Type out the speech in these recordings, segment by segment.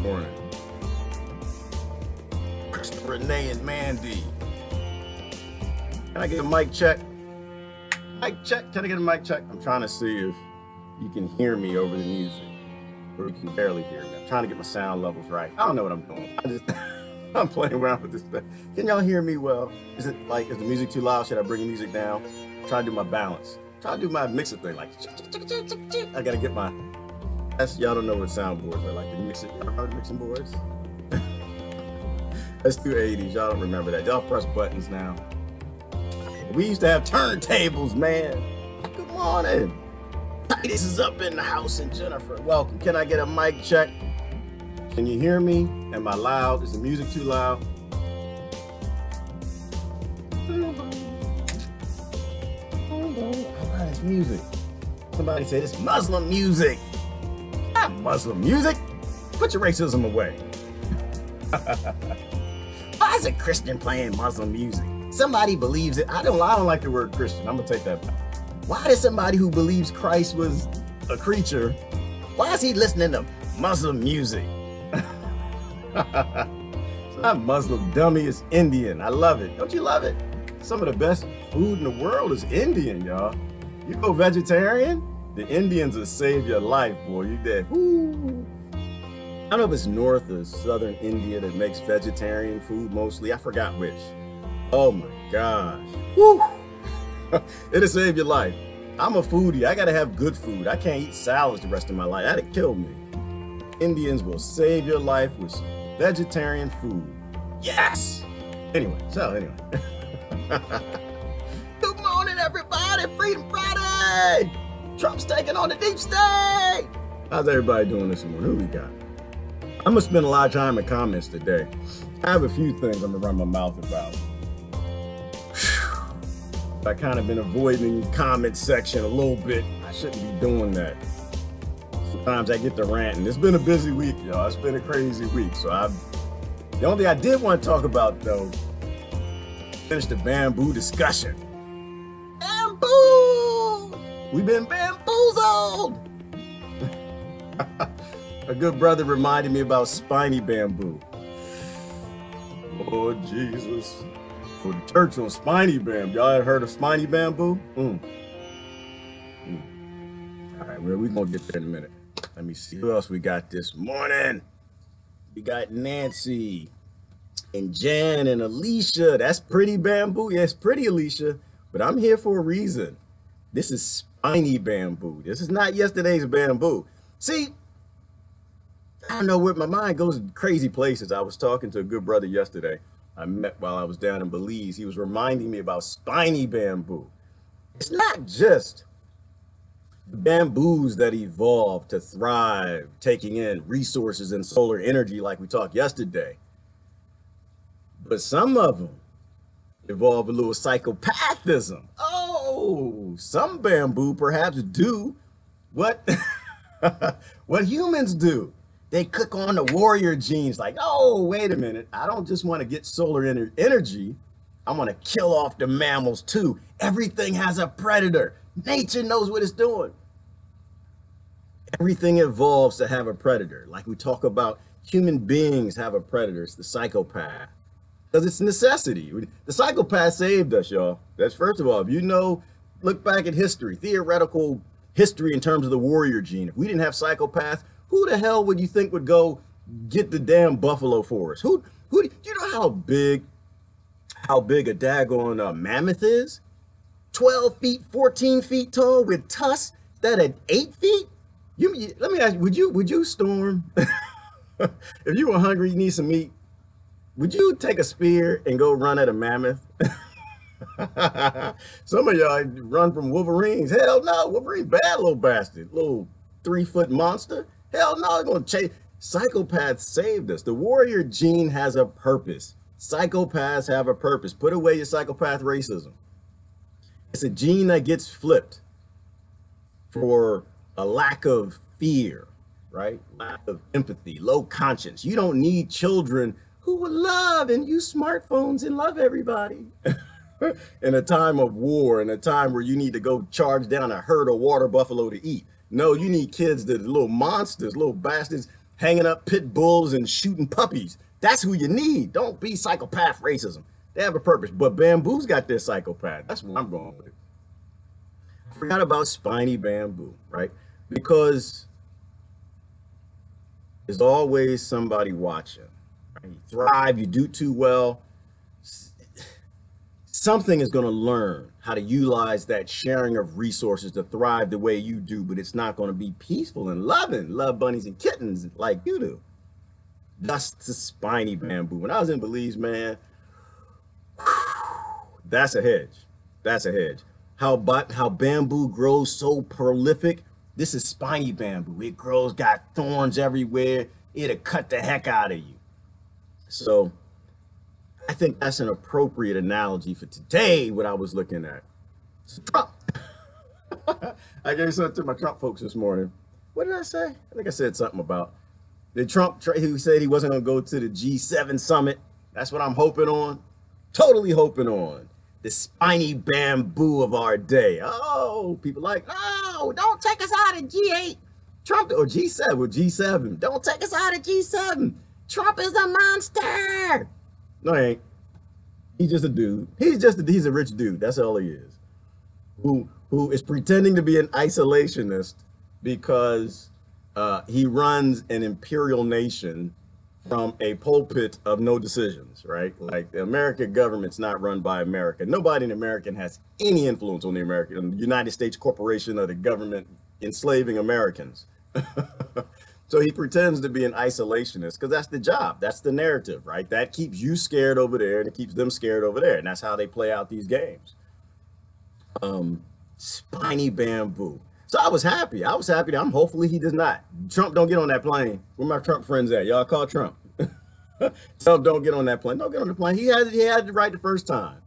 morning. Renee and Mandy. Can I get a mic check? Mic check. Can I get a mic check? I'm trying to see if you can hear me over the music, or you can barely hear me. I'm trying to get my sound levels right. I don't know what I'm doing. I'm playing around with this thing. Can y'all hear me well? Is the music too loud? Should I bring the music down? Try to do my balance. Try to do my mixer thing, like I gotta get my. Y'all don't know what soundboards are like. The mixing, mixing boards. That's 280s. Y'all don't remember that. Y'all press buttons now. We used to have turntables, man. Good morning. Titus is up in the house, and Jennifer, welcome. Can I get a mic check? Can you hear me? Am I loud? Is the music too loud? How loud is music? Somebody said it's Muslim music. Not Muslim music. Put your racism away. Why is a Christian playing Muslim music? Somebody believes it. I don't like the word Christian. I'm gonna take that back. Why does somebody who believes Christ was a creature, why is he listening to Muslim music? It's not Muslim, dummy, it's Indian. I love it. Don't you love it? Some of the best food in the world is Indian, y'all. You go vegetarian, the Indians will save your life, boy. You dead. Woo. I don't know if it's North or Southern India that makes vegetarian food mostly. I forgot which. Oh my gosh. Woo. It'll save your life. I'm a foodie. I gotta have good food. I can't eat salads the rest of my life. That'd kill me. Indians will save your life with vegetarian food. Yes! Anyway. Good morning, everybody. Freedom Friday! Trump's taking on the deep state! How's everybody doing this morning? Who we got? I'm gonna spend a lot of time in comments today. I have a few things I'm gonna run my mouth about. I kind of been avoiding the comment section a little bit. I shouldn't be doing that. Sometimes I get to ranting. It's been a busy week, y'all. It's been a crazy week. So the only thing I did want to talk about, though, finish the bamboo discussion. Bamboo! We've been bamboozled! A good brother reminded me about spiny bamboo. Lord Jesus. For the church on spiny bamboo. Y'all ever heard of spiny bamboo? All right, well, we're going to get there in a minute. Let me see who else we got this morning. We got Nancy and Jan and Alicia. That's pretty bamboo. Yes, pretty Alicia. But I'm here for a reason. This is spiny bamboo. This is not yesterday's bamboo. See, I don't know where my mind goes in crazy places. I was talking to a good brother yesterday. I met while I was down in Belize. He was reminding me about spiny bamboo. It's not just the bamboos that evolved to thrive, taking in resources and solar energy like we talked yesterday. But some of them evolve a little psychopathism. Oh, some bamboo perhaps do what, what humans do. They click on the warrior genes like, oh, wait a minute. I don't just want to get solar energy. I want to kill off the mammals too. Everything has a predator. Nature knows what it's doing. Everything evolves to have a predator. Like we talk about, human beings have a predator. It's the psychopath. Because it's a necessity. The psychopath saved us, y'all. That's first of all, if you know, look back at history, theoretical history in terms of the warrior gene. If we didn't have psychopaths, who the hell would you think would go get the damn buffalo for us? Who do you know how big a daggone mammoth is? 12 feet, 14 feet tall with tusks that at 8 feet? Let me ask you, would you Storm? If you were hungry, you need some meat, would you take a spear and go run at a mammoth? Some of y'all run from Wolverines. Hell no, Wolverine, bad little bastard, little 3-foot monster. Hell no, they're gonna chase. Psychopaths saved us. The warrior gene has a purpose. Psychopaths have a purpose. Put away your psychopath racism. It's a gene that gets flipped for a lack of fear, right? Lack of empathy, low conscience. You don't need children who will love and use smartphones and love everybody. In a time of war, in a time where you need to go charge down a herd of water buffalo to eat. No, you need kids that are little monsters, little bastards hanging up pit bulls and shooting puppies. That's who you need. Don't be psychopath racism. They have a purpose. But bamboo's got their psychopath. That's what I'm going with. I forgot about spiny bamboo, right? Because there's always somebody watching. Right? You thrive, you do too well. Something is going to learn how to utilize that sharing of resources to thrive the way you do, but it's not going to be peaceful and loving, love bunnies and kittens like you do. That's the spiny bamboo. When I was in Belize, man, that's a hedge. That's a hedge. How bamboo grows so prolific. This is spiny bamboo. It grows, got thorns everywhere. It'll cut the heck out of you. So I think that's an appropriate analogy for today, what I was looking at. So Trump. I gave something to my Trump folks this morning. What did I say? I think I said something about the Trump, he said he wasn't going to go to the G7 summit. That's what I'm hoping on. Totally hoping on. The spiny bamboo of our day. Oh, people like, no, don't take us out of G8. Trump, or G7, or G7. Don't take us out of G7. Trump is a monster. No, he ain't. He's just a dude. He's a rich dude. That's all he is. Who is pretending to be an isolationist because he runs an imperial nation from a pulpit of no decisions, right? Like the American government's not run by America. Nobody in America has any influence on the United States corporation or the government enslaving Americans. So he pretends to be an isolationist because that's the job. That's the narrative, right? That keeps you scared over there and it keeps them scared over there. And that's how they play out these games. Spiny bamboo. So I was happy. That hopefully he does not. Trump don't get on that plane. Where my Trump friends at? Y'all call Trump. Trump don't get on that plane. Don't get on the plane. He had it right the first time.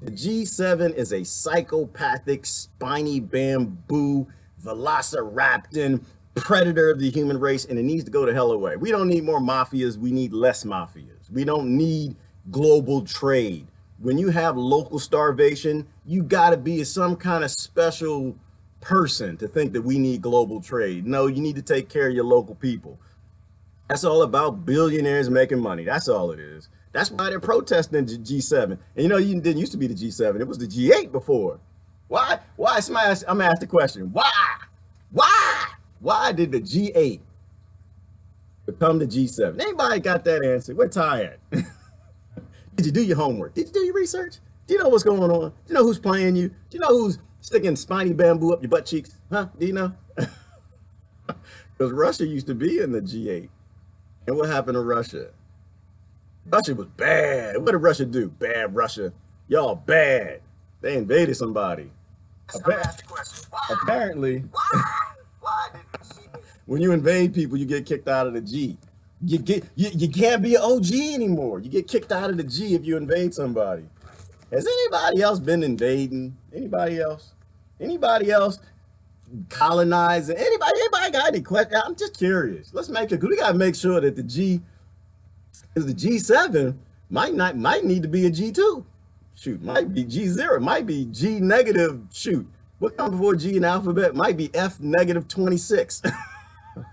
The G7 is a psychopathic, spiny bamboo, velociraptor, predator of the human race, and it needs to go the hell away. We don't need more mafias. We need less mafias. We don't need global trade. When you have local starvation, you got to be some kind of special person to think that we need global trade. No, you need to take care of your local people. That's all about billionaires making money. That's all it is. That's why they're protesting the G7. And you know, you didn't used to be the G7. It was the G8 before. Why? Somebody asked, I'm gonna ask the question. Why did the G8 become the G7? Anybody got that answer? Where Ty at? Did you do your homework? Did you do your research? Do you know what's going on? Do you know who's playing you? Do you know who's sticking spiny bamboo up your butt cheeks? Huh? Do you know? Because Russia used to be in the G8. And what happened to Russia? Russia was bad. What did Russia do? Bad Russia. Y'all bad. They invaded somebody. Apparently, when you invade people, you get kicked out of the G. You can't be an OG anymore. You get kicked out of the G if you invade somebody. Has anybody else been invading? Anybody else? Anybody else colonizing? Anybody got any questions? I'm just curious. Let's make it. We gotta make sure that the G is the G7 might need to be a G2. Shoot, might be G0, might be G negative. Shoot, what comes before G in the alphabet? Might be F negative 26.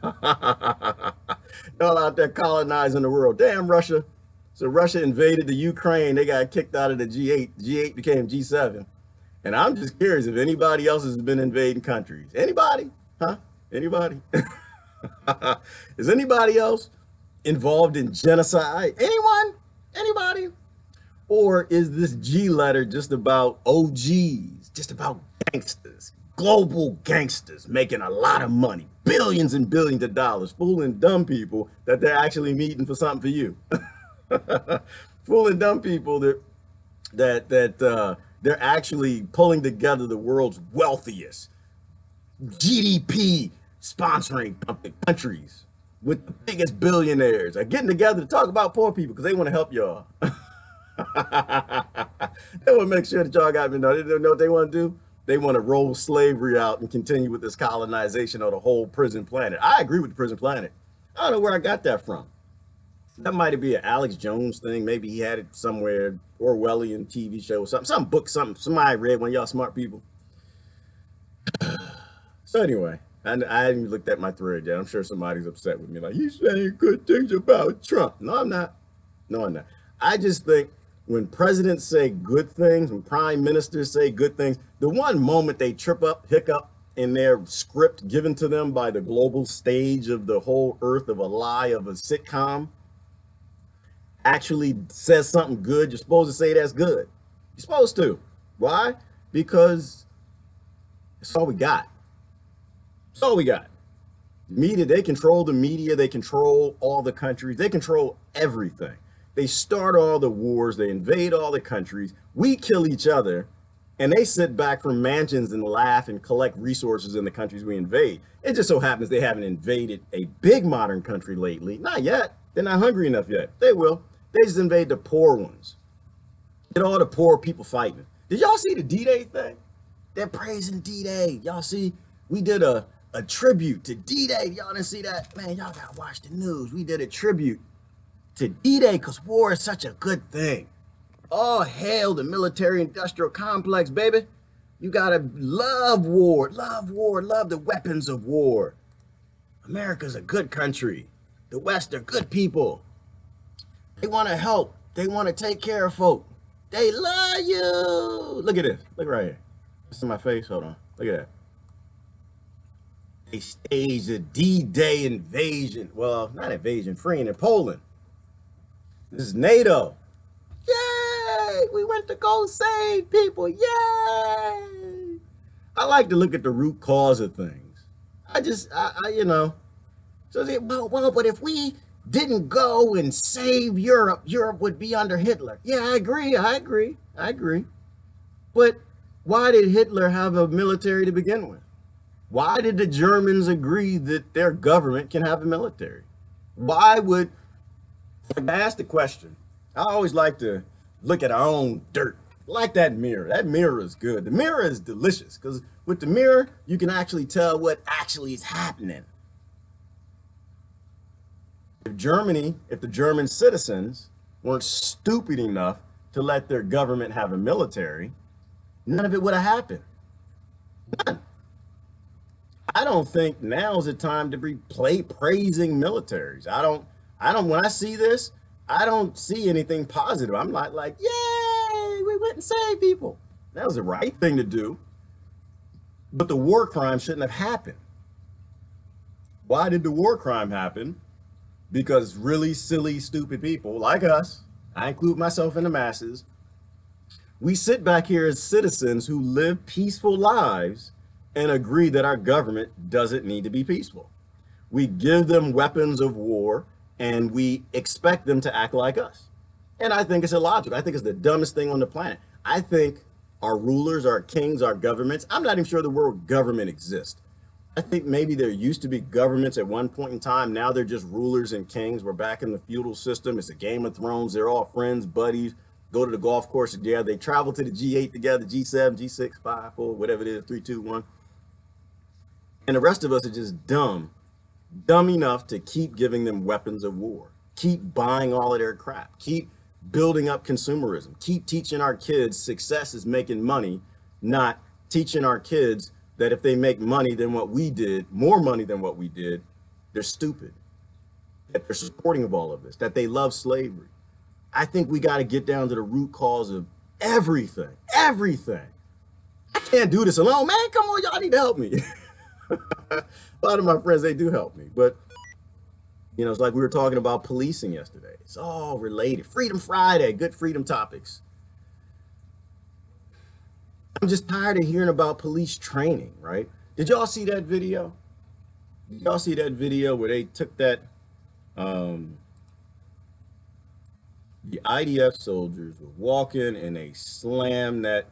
Y'all out there colonizing the world. Damn, Russia. So Russia invaded the Ukraine. They got kicked out of the G8. G8 became G7. And I'm just curious if anybody else has been invading countries. Anybody? Huh? Anybody? Is anybody else involved in genocide? Anyone? Anybody? Or is this G letter just about OGs, just about gangsters, global gangsters making a lot of money, billions and billions of dollars, fooling dumb people that they're actually meeting for something for you? Fooling dumb people that they're actually pulling together the world's wealthiest GDP sponsoring countries with the biggest billionaires are getting together to talk about poor people because they want to help y'all. They want to make sure that y'all got me. They don't know what they want to do. They want to roll slavery out and continue with this colonization of the whole prison planet. I agree with the prison planet. I don't know where I got that from. That might be an Alex Jones thing. Maybe he had it somewhere, Orwellian TV show or something. Some book, somebody read, one of y'all smart people. So anyway, And I haven't even looked at my thread yet. I'm sure somebody's upset with me. Like, you saying good things about Trump. No, I'm not. No, I'm not. I just think when presidents say good things, when prime ministers say good things, the one moment they trip up, hiccup in their script given to them by the global stage of the whole earth of a lie of a sitcom actually says something good, you're supposed to say that's good. You're supposed to. Why? Because it's all we got. It's all we got. Media, they control the media, they control all the countries, they control everything. They start all the wars, they invade all the countries, we kill each other, and they sit back from mansions and laugh and collect resources in the countries we invade. It just so happens they haven't invaded a big modern country lately. Not yet. They're not hungry enough yet. They will. They just invade the poor ones. Get all the poor people fighting. Did y'all see the D-Day thing? They're praising D-Day. Y'all see, we did a tribute to D-Day. Y'all didn't see that? Man, y'all gotta watch the news. We did a tribute to D-Day because war is such a good thing. Oh, hail the military-industrial complex, baby. You gotta love war, love the weapons of war. America's a good country. The West are good people. They want to help. They want to take care of folk. They love you. Look at this. Look right here. This is my face. Hold on. Look at that. They staged a D-Day invasion. Well, not invasion, freeing in Poland. This is NATO. Yay! We went to go save people. Yay! I like to look at the root cause of things. You know. So, well, but if we didn't go and save Europe, Europe would be under Hitler. Yeah, I agree. But why did Hitler have a military to begin with? Why did the Germans agree that their government can have a military? Why would, if I ask the question, I always like to look at our own dirt. Like that mirror. That mirror is good. The mirror is delicious because with the mirror, you can actually tell what actually is happening. If the German citizens weren't stupid enough to let their government have a military, none of it would have happened. None. I don't think now's the time to be praising militaries. When I see this, I don't see anything positive. I'm not like, yay, we went and saved people. That was the right thing to do. But the war crime shouldn't have happened. Why did the war crime happen? Because really silly, stupid people like us, I include myself in the masses, we sit back here as citizens who live peaceful lives and agree that our government doesn't need to be peaceful. We give them weapons of war and we expect them to act like us. And I think it's illogical. I think it's the dumbest thing on the planet. I think our rulers, our kings, our governments, I'm not even sure the word government exists. I think maybe there used to be governments at one point in time. Now they're just rulers and kings. We're back in the feudal system. It's a Game of Thrones. They're all friends, buddies, go to the golf course together. They travel to the G8 together, G7, G6, 5, 4, whatever it is, 3, 2, 1. And the rest of us are just dumb enough to keep giving them weapons of war, keep buying all of their crap, keep building up consumerism, keep teaching our kids success is making money, not teaching our kids that if they make money than what we did, more money than what we did, they're stupid, that they're supporting of all of this, that they love slavery. I think we got to get down to the root cause of everything. I can't do this alone, man. Come on, y'all need to help me. A lot of my friends, they do help me, but you know, it's like we were talking about policing yesterday. It's all related. Freedom Friday, good freedom topics. I'm just tired of hearing about police training, right? Did y'all see that video? Did y'all see that video where they took that, the IDF soldiers were walking and they slammed that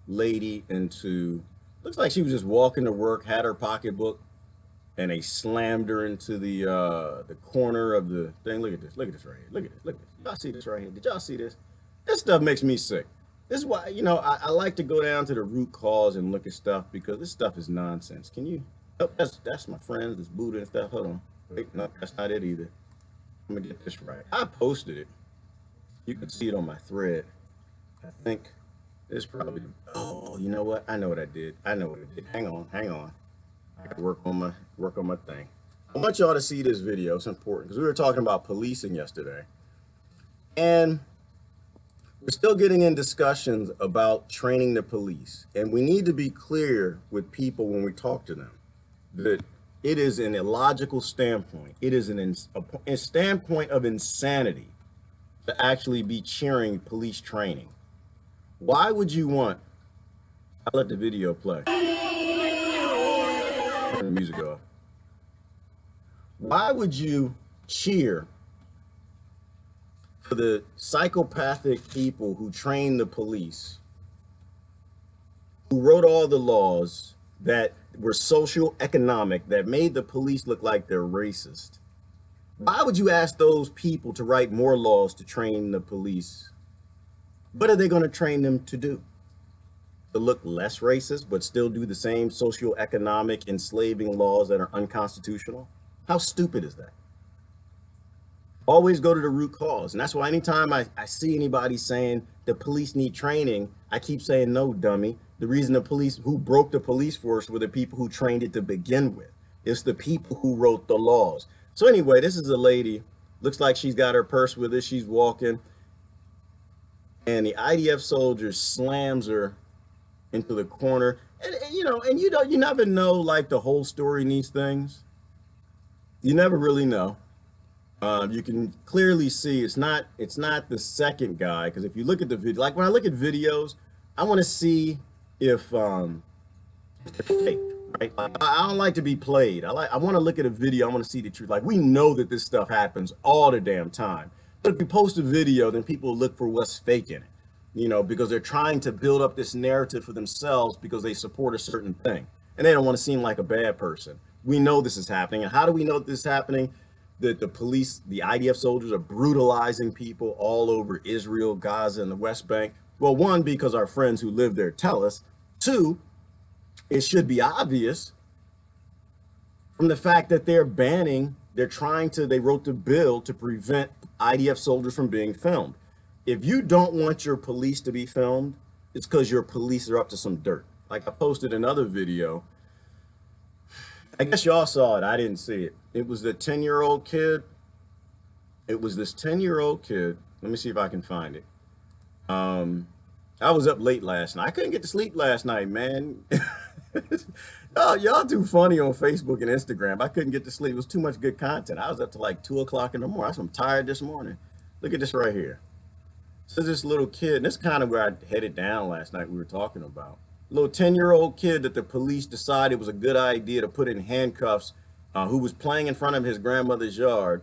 lady into, looks like she was just walking to work, had her pocketbook, and they slammed her into the corner of the thing. Look at this right here. Look at this. Y'all see this right here? Did y'all see this? This stuff makes me sick. This is why, you know, I like to go down to the root cause and look at stuff because this stuff is nonsense. Can you, oh, that's my friends, this Buddha and stuff. Hold on. Wait, no, that's not it either. I'm gonna get this right. I posted it. You can see it on my thread. I think it's probably, oh, you know what? I know what I did. Hang on. I can work on my thing. I want y'all to see this video. It's important because we were talking about policing yesterday. And we're still getting in discussions about training the police. And we need to be clear with people when we talk to them that it is an illogical standpoint. It is a standpoint of insanity to actually be cheering police training. Why would you want? I'll let the video play. Turn the music off. Why would you cheer for the psychopathic people who train the police, who wrote all the laws that were social economic, that made the police look like they're racist? Why would you ask those people to write more laws to train the police? What are they going to train them to do? To look less racist, but still do the same socioeconomic enslaving laws that are unconstitutional? How stupid is that? Always go to the root cause. And that's why anytime I see anybody saying the police need training, I keep saying, no, dummy. The reason the police, who broke the police force, were the people who trained it to begin with. It's the people who wrote the laws. So anyway, this is a lady, looks like she's got her purse with her. She's walking, and the IDF soldier slams her into the corner. And you never know like the whole story in these things. You never really know. You can clearly see it's not the second guy, because if you look at the video, like when I look at videos, I want to see if they're fake, right? Like, I don't like to be played. I want to look at a video. I want to see the truth. Like, we know that this stuff happens all the damn time. But if you post a video, then people look for what's fake in it, because they're trying to build up this narrative for themselves because they support a certain thing, and they don't want to seem like a bad person. We know this is happening. And how do we know this is happening? That the police, the IDF soldiers, are brutalizing people all over Israel, Gaza, and the West Bank. Well, one, because our friends who live there tell us. Two, it should be obvious from the fact that they wrote the bill to prevent IDF soldiers from being filmed. If you don't want your police to be filmed, it's because your police are up to some dirt. Like I posted another video. I guess y'all saw it. I didn't see it. It was the 10-year-old kid. It was this 10-year-old kid. Let me see if I can find it. I was up late last night. I couldn't get to sleep last night, man. Y'all too funny on Facebook and Instagram. I couldn't get to sleep. It was too much good content. I was up to like 2 o'clock in the morning. I'm tired this morning. Look at this right here. So this little kid, and this is kind of where I headed down last night we were talking about. Little 10-year-old kid that the police decided it was a good idea to put in handcuffs, who was playing in front of his grandmother's yard.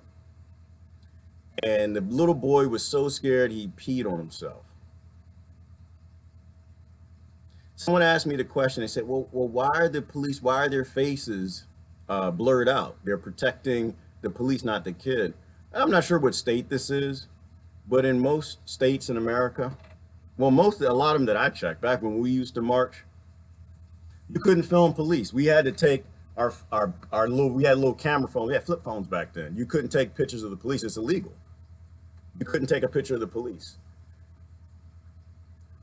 And the little boy was so scared he peed on himself. Someone asked me the question. They said, well, why are their faces blurred out? They're protecting the police, not the kid. I'm not sure what state this is, but in most states in America, well, a lot of them that I checked, back when we used to march, you couldn't film police. We had to take we had little camera phones. We had flip phones back then. You couldn't take pictures of the police. It's illegal. You couldn't take a picture of the police.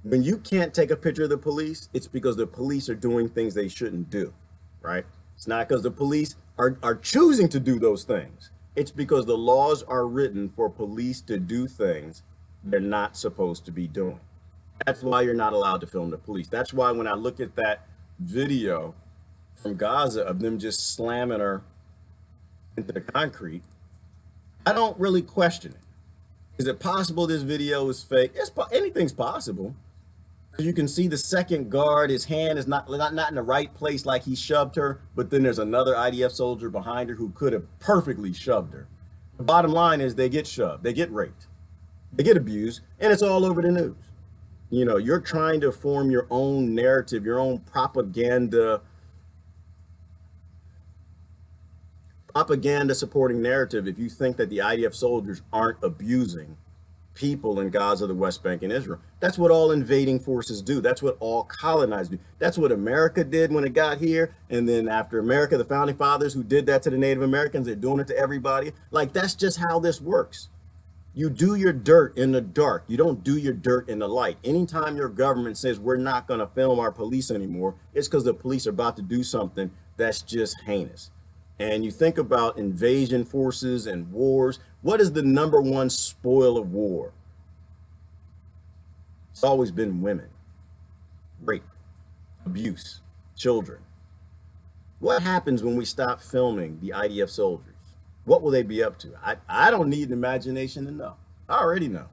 When you can't take a picture of the police, it's because the police are doing things they shouldn't do, right? It's not because the police are choosing to do those things. It's because the laws are written for police to do things they're not supposed to be doing. That's why you're not allowed to film the police. That's why when I look at that video from Gaza of them just slamming her into the concrete, I don't really question it. Is it possible this video is fake? Anything's possible. You can see the second guard, his hand is not in the right place, like he shoved her, but then there's another IDF soldier behind her who could have perfectly shoved her. The bottom line is they get shoved, they get raped, they get abused, and it's all over the news. You're trying to form your own narrative, your own propaganda supporting narrative if you think that the IDF soldiers aren't abusing people in Gaza, the West Bank, and Israel. That's what all invading forces do. That's what all colonizers do. That's what America did when it got here. And then after America, the founding fathers who did that to the Native Americans, they're doing it to everybody. Like, that's just how this works. You do your dirt in the dark. You don't do your dirt in the light. Anytime your government says we're not going to film our police anymore, it's because the police are about to do something that's just heinous. And you think about invasion forces and wars. What is the number one spoil of war? It's always been women, rape, abuse, children. What happens when we stop filming the IDF soldiers? What will they be up to? I don't need an imagination to know. I already know.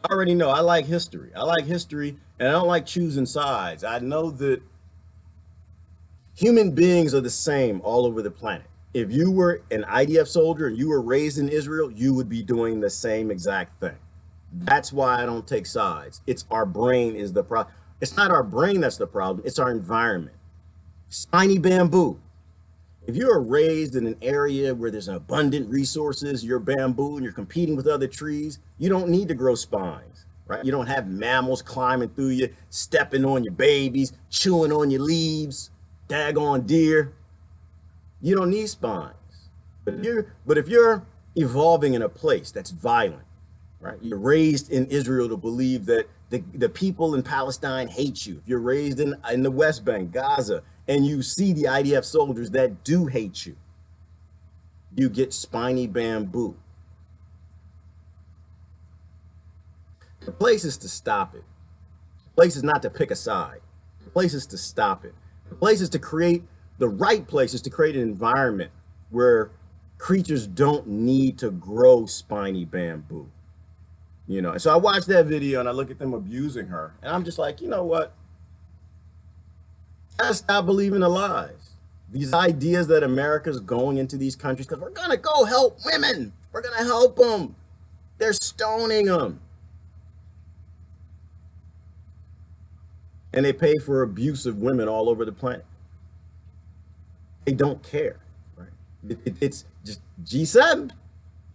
I already know. I like history. I like history, and I don't like choosing sides. I know that human beings are the same all over the planet. If you were an IDF soldier and you were raised in Israel, you would be doing the same exact thing. That's why I don't take sides. It's our brain is the problem. It's not our brain that's the problem. It's our environment. Spiny bamboo. If you're raised in an area where there's abundant resources, you're bamboo and you're competing with other trees, you don't need to grow spines, right? You don't have mammals climbing through you, stepping on your babies, chewing on your leaves, daggone deer. You don't need spines. But if you're evolving in a place that's violent, right? You're raised in Israel to believe that the people in Palestine hate you. If you're raised in the West Bank, Gaza, and you see the IDF soldiers that do hate you, you get spiny bamboo. The place is to stop it. The place is not to pick a side. The place is to stop it. The place is to create, the right place is to create an environment where creatures don't need to grow spiny bamboo. You know, and so I watched that video and I look at them abusing her, and I'm just like, you know what? I stop believing the lies. These ideas that America's going into these countries because we're gonna go help women. We're gonna help them. They're stoning them. And they pay for abuse of women all over the planet. They don't care, right? It's just G7.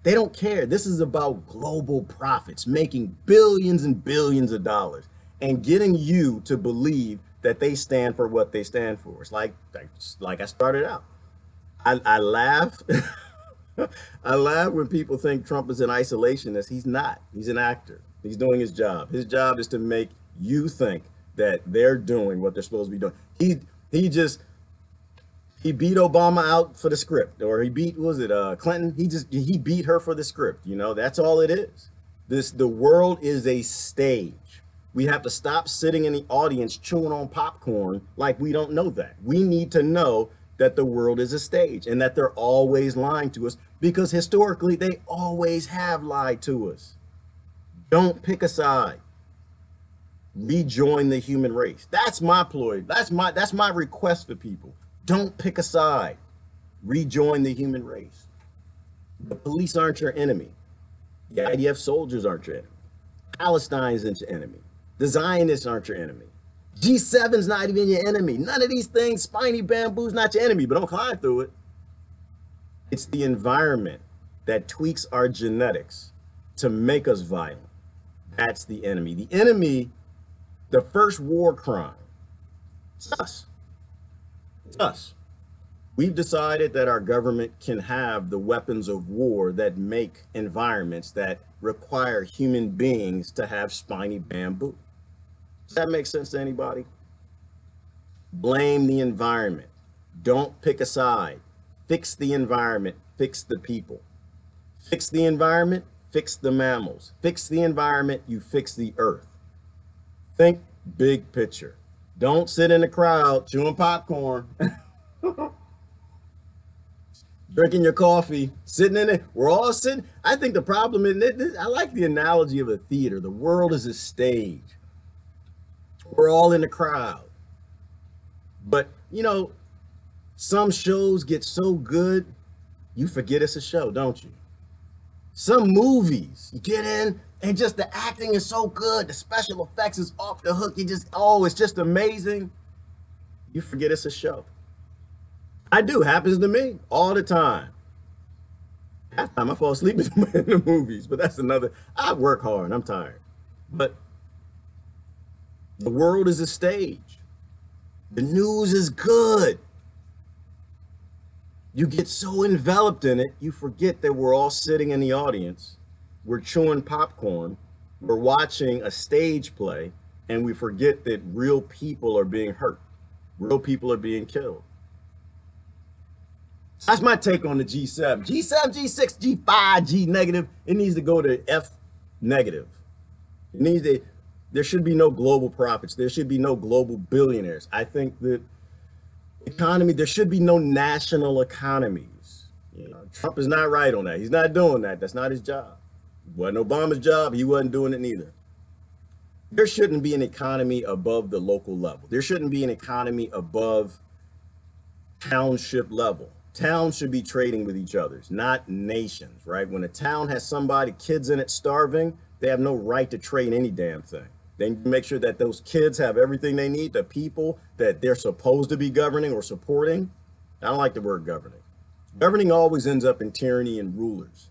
They don't care. This is about global profits, making billions and billions of dollars and getting you to believe that they stand for what they stand for. It's like I started out. I laugh. I laugh when people think Trump is an isolationist. He's not. He's an actor. He's doing his job. His job is to make you think that they're doing what they're supposed to be doing. He beat Obama out for the script, or he beat, was it Clinton? He beat her for the script. You know, that's all it is. The world is a stage. We have to stop sitting in the audience chewing on popcorn like we don't know that. We need to know that the world is a stage and that they're always lying to us, because historically they always have lied to us. Don't pick a side. Rejoin the human race. That's my ploy. That's my request for people. Don't pick a side. Rejoin the human race. The police aren't your enemy. The IDF soldiers aren't your enemy. Palestine isn't your enemy. The Zionists aren't your enemy. G7's not even your enemy. None of these things, spiny bamboo's not your enemy, but don't climb through it. It's the environment that tweaks our genetics to make us violent. That's the enemy. The enemy, the first war crime, it's us. It's us. We've decided that our government can have the weapons of war that make environments that require human beings to have spiny bamboo. Does that make sense to anybody? Blame the environment. Don't pick a side. Fix the environment. Fix the people. Fix the environment. Fix the mammals. Fix the environment. You fix the earth. Think big picture. Don't sit in the crowd chewing popcorn. Drinking your coffee, sitting in it. We're all sitting. I think the problem is, I like the analogy of a theater. The world is a stage. We're all in the crowd. But, you know, some shows get so good, you forget it's a show, don't you? Some movies, you get in and just the acting is so good. The special effects is off the hook. You just, oh, it's just amazing. You forget it's a show. I do. Happens to me all the time. Half the time I fall asleep in the movies, but that's another. I work hard. I'm tired. But the world is a stage. The news is good. You get so enveloped in it, you forget that we're all sitting in the audience we're chewing popcorn, we're watching a stage play, and we forget that real people are being hurt. Real people are being killed. That's my take on the G7. G7, G6, G5, G negative. It needs to go to F negative. It needs to, there should be no global profits. There should be no global billionaires. I think that economy, there should be no national economies. You know, Trump is not right on that. He's not doing that. That's not his job. It wasn't Obama's job. He wasn't doing it neither. There shouldn't be an economy above the local level. There shouldn't be an economy above township level. Towns should be trading with each other, not nations, right? When a town has somebody, kids in it starving, they have no right to trade any damn thing. They make sure that those kids have everything they need, the people that they're supposed to be governing or supporting. I don't like the word governing. Governing always ends up in tyranny and rulers.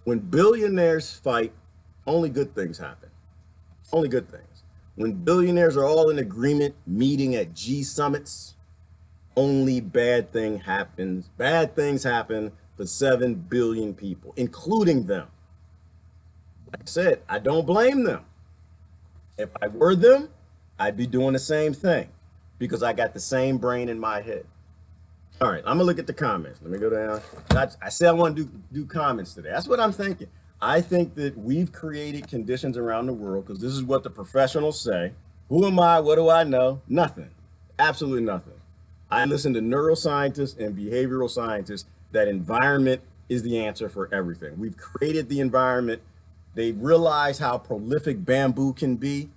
When billionaires fight, only good things happen. Only good things. When billionaires are all in agreement meeting at G summits, only bad thing happens. Bad things happen for 7 billion people, including them. Like I said, I don't blame them. If I were them, I'd be doing the same thing because I got the same brain in my head. All right, I'm gonna look at the comments. Let me go down. I said I want to do comments today. That's what I'm thinking. I think that we've created conditions around the world because this is what the professionals say. Who am I? What do I know? Nothing. Absolutely nothing. I listen to neuroscientists and behavioral scientists that environment is the answer for everything. We've created the environment. They realize how prolific bamboo can be.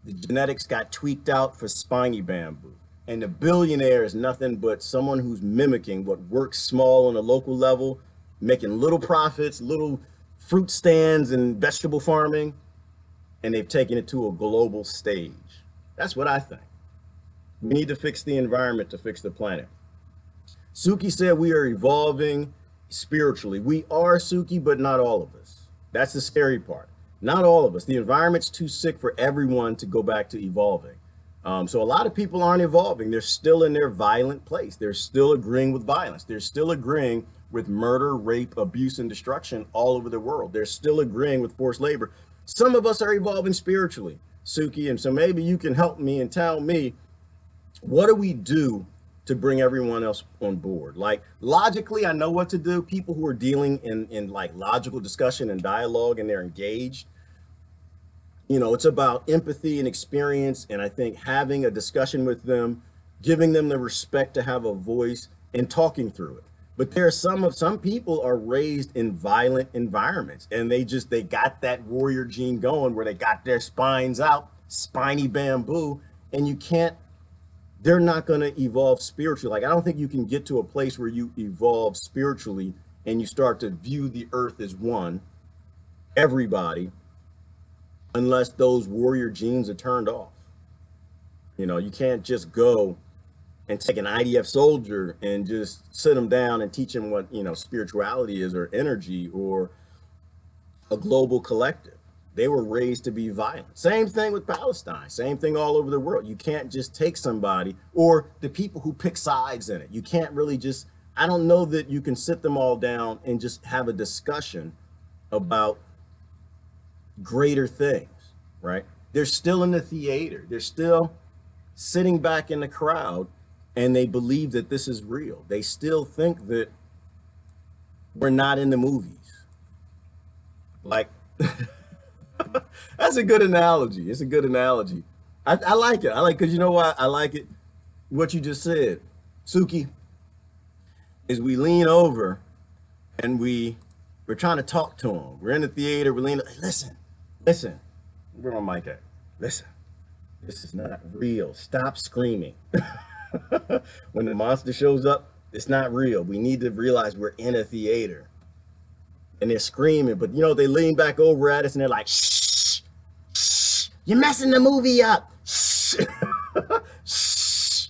The genetics got tweaked out for spiny bamboo. And the billionaire is nothing but someone who's mimicking what works small on a local level, making little profits, little fruit stands and vegetable farming, and they've taken it to a global stage. That's what I think. We need to fix the environment to fix the planet. Suki said we are evolving spiritually. We are, Suki, but not all of us. That's the scary part. Not all of us. The environment's too sick for everyone to go back to evolving. So a lot of people aren't evolving. They're still in their violent place. They're still agreeing with violence. They're still agreeing with murder, rape, abuse, and destruction all over the world. They're still agreeing with forced labor. Some of us are evolving spiritually, Suki, and so maybe you can help me and tell me, what do we do to bring everyone else on board? Like, logically, I know what to do. People who are dealing in like logical discussion and dialogue and they're engaged, you know, it's about empathy and experience. And I think having a discussion with them, giving them the respect to have a voice and talking through it. But there are some people are raised in violent environments and they got that warrior gene going where they got their spines out, spiny bamboo, and you can't, they're not going to evolve spiritually. Like, I don't think you can get to a place where you evolve spiritually and you start to view the earth as one, everybody, unless those warrior genes are turned off. You know, you can't just go and take an IDF soldier and just sit them down and teach them what, you know, spirituality is or energy or a global collective. They were raised to be violent. Same thing with Palestine, same thing all over the world. You can't just take somebody or the people who pick sides in it. You can't really just, I don't know that you can sit them all down and just have a discussion about greater things, right? They're still in the theater. They're still sitting back in the crowd and they believe that this is real. They still think that we're not in the movies. Like, that's a good analogy. It's a good analogy. I like it. I like, because you know why? I like it. What you just said, Suki, is we lean over and we're trying to talk to them. We're in the theater. We lean, listen. Where my mic at? Listen, this is not real. Stop screaming. When the monster shows up, it's not real. We need to realize we're in a theater. And they're screaming, but you know, they lean back over at us and they're like, shh, shh, you're messing the movie up. Shh. Shh.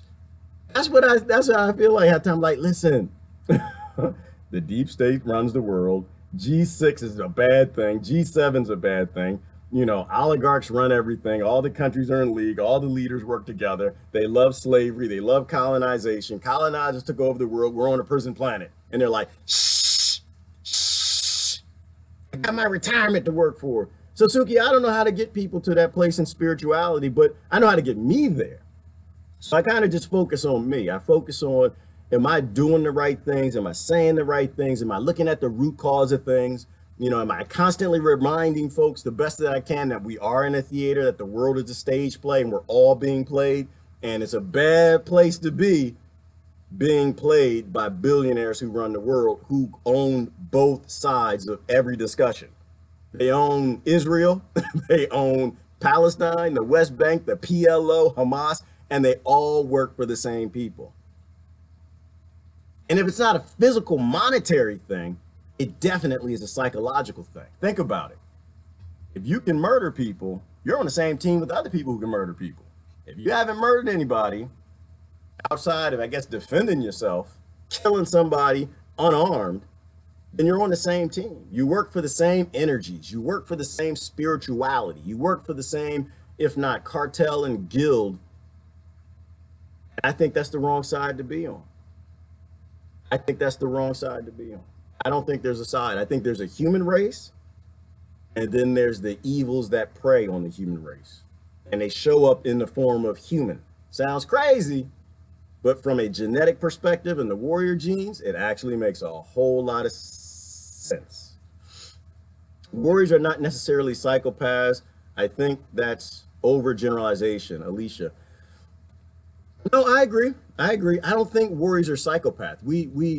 That's how I feel like at times. Like, listen, the deep state runs the world. G6 is a bad thing. G7's a bad thing. Oligarchs run everything. All the countries are in league. All the leaders work together. They love slavery. They love colonization. Colonizers took over the world. We're on a prison planet. And they're like, shh, shh, I got my retirement to work for. So, Suki, I don't know how to get people to that place in spirituality, but I know how to get me there. So I kind of just focus on me. I focus on, am I doing the right things? Am I saying the right things? Am I looking at the root cause of things? Am I constantly reminding folks the best that I can that we are in a theater, that the world is a stage play and we're all being played? And it's a bad place to be being played by billionaires who run the world, who own both sides of every discussion. They own Israel, they own Palestine, the West Bank, the PLO, Hamas, and they all work for the same people. And if it's not a physical monetary thing, it definitely is a psychological thing. Think about it. If you can murder people, you're on the same team with other people who can murder people. If you haven't murdered anybody outside of, I guess, defending yourself, killing somebody unarmed, then you're on the same team. You work for the same energies. You work for the same spirituality. You work for the same, if not cartel and guild. I think that's the wrong side to be on. I think that's the wrong side to be on. I don't think there's a side. I think there's a human race, and then there's the evils that prey on the human race. And they show up in the form of human. Sounds crazy, but from a genetic perspective and the warrior genes, it actually makes a whole lot of sense. Warriors are not necessarily psychopaths. I think that's overgeneralization, Alicia. No, I agree. I don't think warriors are psychopaths.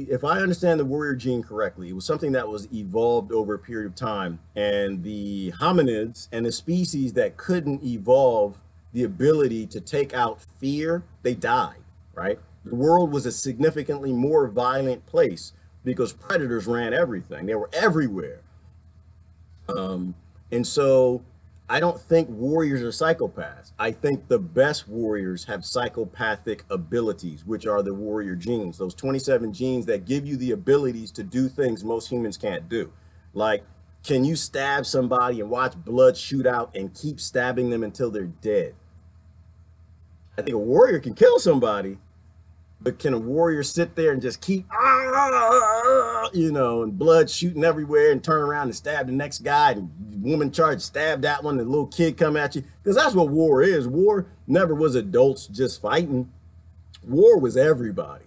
If I understand the warrior gene correctly, it was something that was evolved over a period of time, and the hominids and the species that couldn't evolve the ability to take out fear, they died, right? The world was a significantly more violent place because predators ran everything. They were everywhere. And so I don't think warriors are psychopaths. I think the best warriors have psychopathic abilities, which are the warrior genes, those 27 genes that give you the abilities to do things most humans can't do. Like, can you stab somebody and watch blood shoot out and keep stabbing them until they're dead? I think a warrior can kill somebody, but can a warrior sit there and just keep, and blood shooting everywhere and turn around and stab the next guy, and woman charged, stab that one, and the little kid come at you? Because that's what war is. War never was adults just fighting. War was everybody.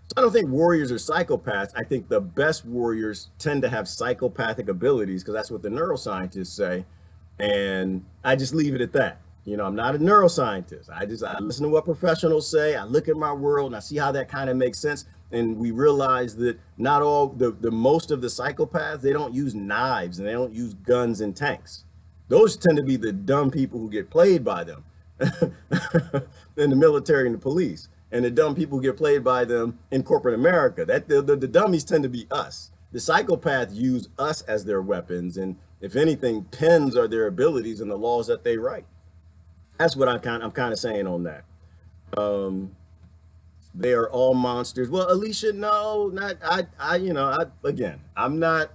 So I don't think warriors are psychopaths. I think the best warriors tend to have psychopathic abilities, because that's what the neuroscientists say. And I just leave it at that. I'm not a neuroscientist. I listen to what professionals say. I look at my world and I see how that kind of makes sense. And we realize that not all the most of the psychopaths, they don't use knives and they don't use guns and tanks. Those tend to be the dumb people who get played by them in the military and the police, and the dumb people who get played by them in corporate America. The dummies tend to be us. The psychopaths use us as their weapons, and if anything, pens are their abilities and the laws that they write. That's what I'm kind of saying on that. They are all monsters. Well, Alicia, no, not again, I'm not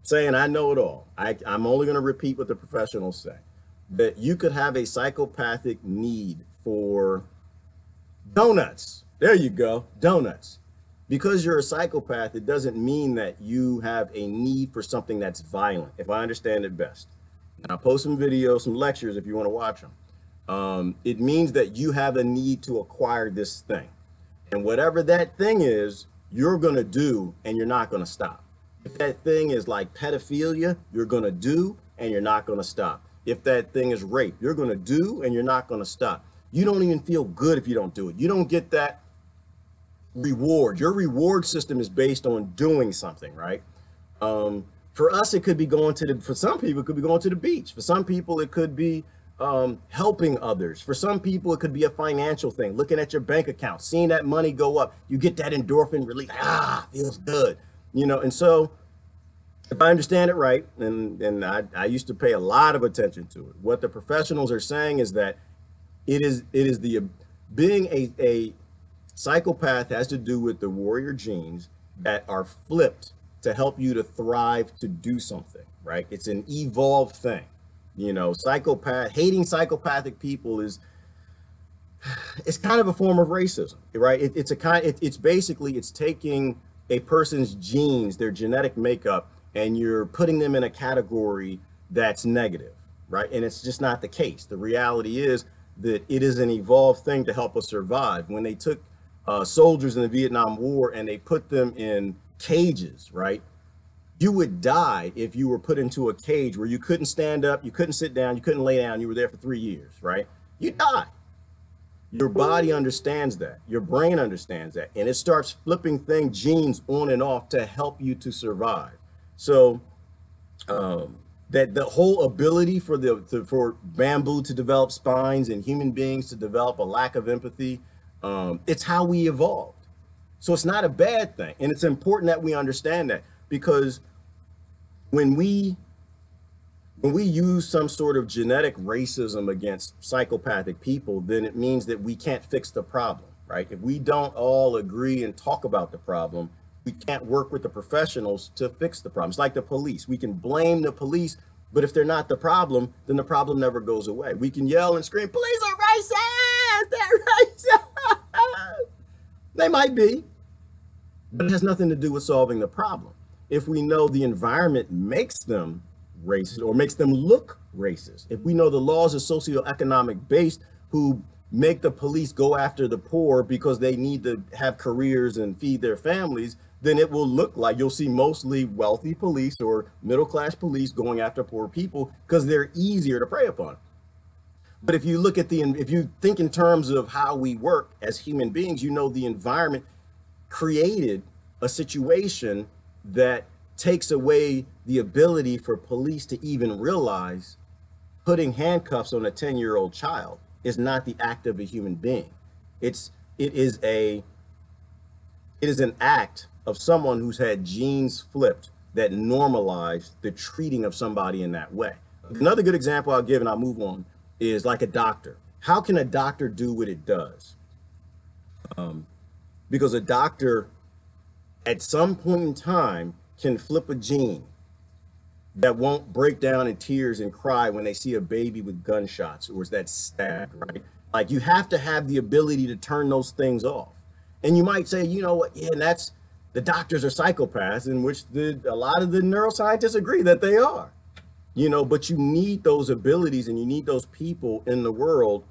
saying I know it all. I'm only going to repeat what the professionals say. That you could have a psychopathic need for donuts. There you go, donuts. Because you're a psychopath, it doesn't mean that you have a need for something that's violent, if I understand it best. And I'll post some videos, some lectures if you want to watch them. It means that you have a need to acquire this thing. And whatever that thing is, you're going to do and you're not going to stop. If that thing is like pedophilia, you're going to do and you're not going to stop. If that thing is rape, you're going to do and you're not going to stop. You don't even feel good if you don't do it. You don't get that reward. Your reward system is based on doing something, right? For us, it could be for some people, it could be going to the beach. For some people, it could be helping others. For some people, it could be a financial thing, looking at your bank account, seeing that money go up. You get that endorphin release. Feels good. And so if I understand it right, and I used to pay a lot of attention to it, what the professionals are saying is that being a psychopath has to do with the warrior genes that are flipped to help you to thrive, to do something, right? It's an evolved thing. You know, hating psychopathic people it's kind of a form of racism, right? It's basically, it's taking a person's genes, their genetic makeup, and you're putting them in a category that's negative, right? And it's just not the case. The reality is that it is an evolved thing to help us survive. When they took soldiers in the Vietnam War and they put them in cages, right? You would die if you were put into a cage where you couldn't stand up, you couldn't sit down, you couldn't lay down, you were there for 3 years, right? You die. Your body understands that. Your brain understands that. And it starts flipping genes on and off to help you to survive. So that the whole ability for bamboo to develop spines and human beings to develop a lack of empathy, it's how we evolved. So it's not a bad thing. And it's important that we understand that, because when we use some sort of genetic racism against psychopathic people, then it means that we can't fix the problem, right? If we don't all agree and talk about the problem, we can't work with the professionals to fix the problem. It's like the police. We can blame the police, but if they're not the problem, then the problem never goes away. We can yell and scream, police are racist, they're racist. They might be, but it has nothing to do with solving the problem. If we know the environment makes them racist or makes them look racist, if we know the laws are socioeconomic based who make the police go after the poor because they need to have careers and feed their families, then it will look like you'll see mostly wealthy police or middle-class police going after poor people because they're easier to prey upon. But if you look at if you think in terms of how we work as human beings, you know the environment created a situation that takes away the ability for police to even realize putting handcuffs on a 10-year-old child is not the act of a human being. It is an act of someone who's had genes flipped that normalize the treating of somebody in that way. Another good example I'll give, and I'll move on, is like a doctor. How can a doctor do what it does? Because a doctor at some point in time can flip a gene that won't break down in tears and cry when they see a baby with gunshots or is that stabbed, right? Like, you have to have the ability to turn those things off. And you might say, you know what, yeah, that's, the doctors are psychopaths, in which a lot of the neuroscientists agree that they are, you know, but you need those abilities and you need those people in the world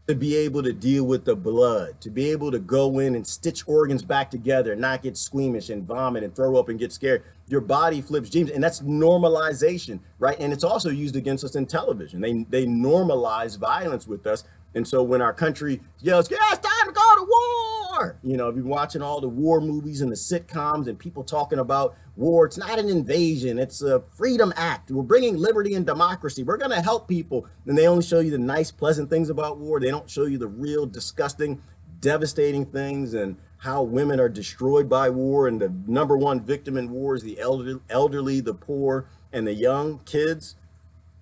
to be able to deal with the blood, to be able to go in and stitch organs back together, not get squeamish and vomit and throw up and get scared. Your body flips genes, and that's normalization, right? And it's also used against us in television. They normalize violence with us. And so when our country yells, yeah, it's time to go to war, you know, if you're watching all the war movies and the sitcoms and people talking about war, it's not an invasion, it's a freedom act. We're bringing liberty and democracy. We're going to help people. And they only show you the nice, pleasant things about war. They don't show you the real disgusting, devastating things and how women are destroyed by war. And the number one victim in war is the elderly, the poor, and the young kids.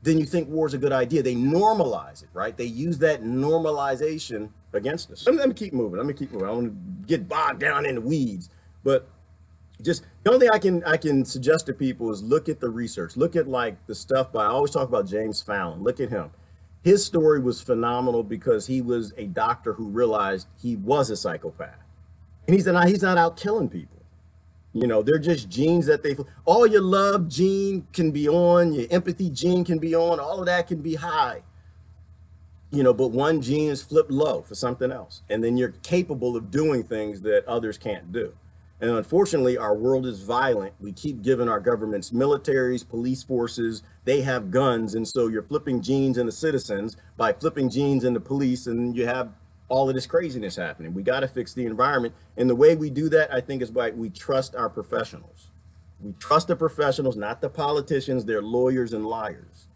Then you think war is a good idea. They normalize it, right? They use that normalization against us. Let me keep moving. I don't want to get bogged down in the weeds, but just the only thing I can suggest to people is look at the research. Look at like the stuff by, I always talk about James Fallon. Look at him. His story was phenomenal because he was a doctor who realized he was a psychopath. And he's not out killing people. You know, they're just genes that all your love gene can be on, your empathy gene can be on, all of that can be high. You know, but one gene is flipped low for something else. And then you're capable of doing things that others can't do. And unfortunately, our world is violent. We keep giving our governments militaries, police forces, they have guns. And so you're flipping genes into citizens by flipping genes into police, and you have all of this craziness happening. We got to fix the environment. And the way we do that, I think, is by we trust our professionals. We trust the professionals, not the politicians. They're lawyers and liars.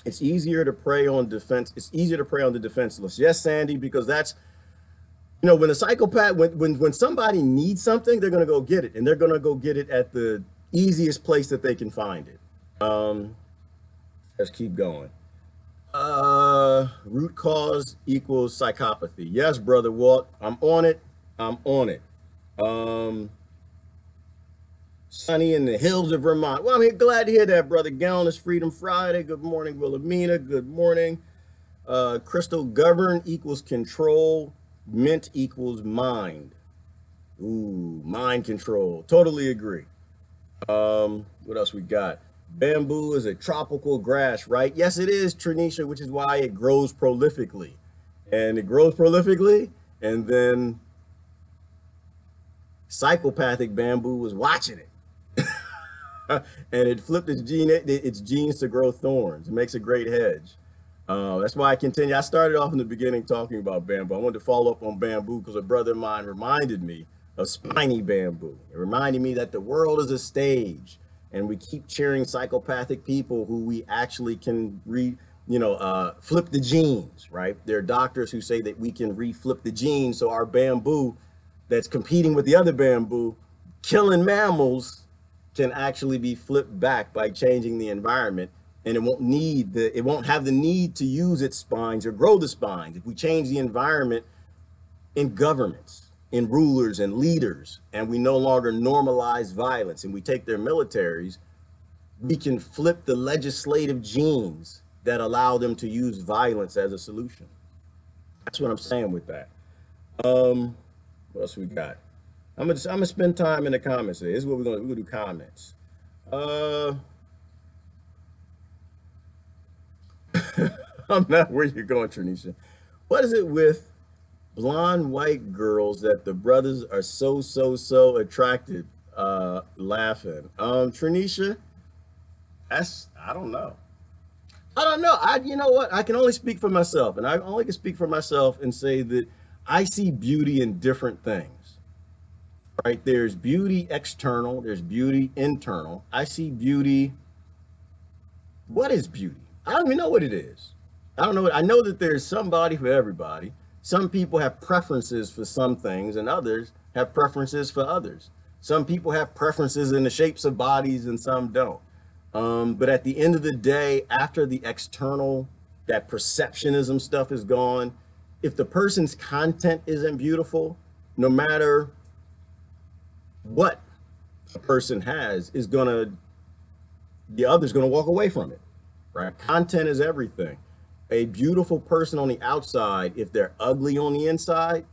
It's easier to prey on defense. It's easier to prey on the defenseless. Yes, Sandy, because that's, you know, when a psychopath, when somebody needs something, they're going to go get it. And they're going to go get it at the easiest place that they can find it. Let's keep going. Root cause equals psychopathy. Yes, brother Walt, I'm on it. I'm on it. Sunny in the hills of Vermont. Well, I'm glad to hear that, brother. Gallon is Freedom Friday. Good morning, Wilhelmina. Good morning. Crystal, govern equals control. Mint equals mind. Ooh, mind control. Totally agree. What else we got? Bamboo is a tropical grass, right? Yes, it is, Trinisha, which is why it grows prolifically. And it grows prolifically, and then psychopathic bamboo was watching it. And it flipped its genes to grow thorns. It makes a great hedge. That's why I continue. I started off in the beginning talking about bamboo. I wanted to follow up on bamboo because a brother of mine reminded me of spiny bamboo. It reminded me that the world is a stage, and we keep cheering psychopathic people who we actually can flip the genes, right? There are doctors who say that we can re-flip the genes, so our bamboo that's competing with the other bamboo, killing mammals, can actually be flipped back by changing the environment, and it won't have the need to use its spines or grow the spines. If we change the environment in governments, in rulers and leaders, and we no longer normalize violence and we take their militaries, we can flip the legislative genes that allow them to use violence as a solution. That's what I'm saying with that. What else we got? I'm gonna spend time in the comments. This is what we're gonna do comments. I'm not where you're going, Tranisha. What is it with blonde white girls that the brothers are so attracted? Laughing. Tranisha, I don't know. I don't know. You know what? I can only speak for myself, and I only can speak for myself and say that I see beauty in different things. Right? There's beauty external, there's beauty internal. I see beauty. What is beauty? I don't even know what it is. I don't know. I know that there's somebody for everybody. Some people have preferences for some things, and others have preferences for others. Some people have preferences in the shapes of bodies, and some don't. But at the end of the day, after the external, that perceptionism stuff is gone, if the person's content isn't beautiful, no matter what a person has, the other's gonna walk away from it, right? Content is everything. A beautiful person on the outside, if they're ugly on the inside,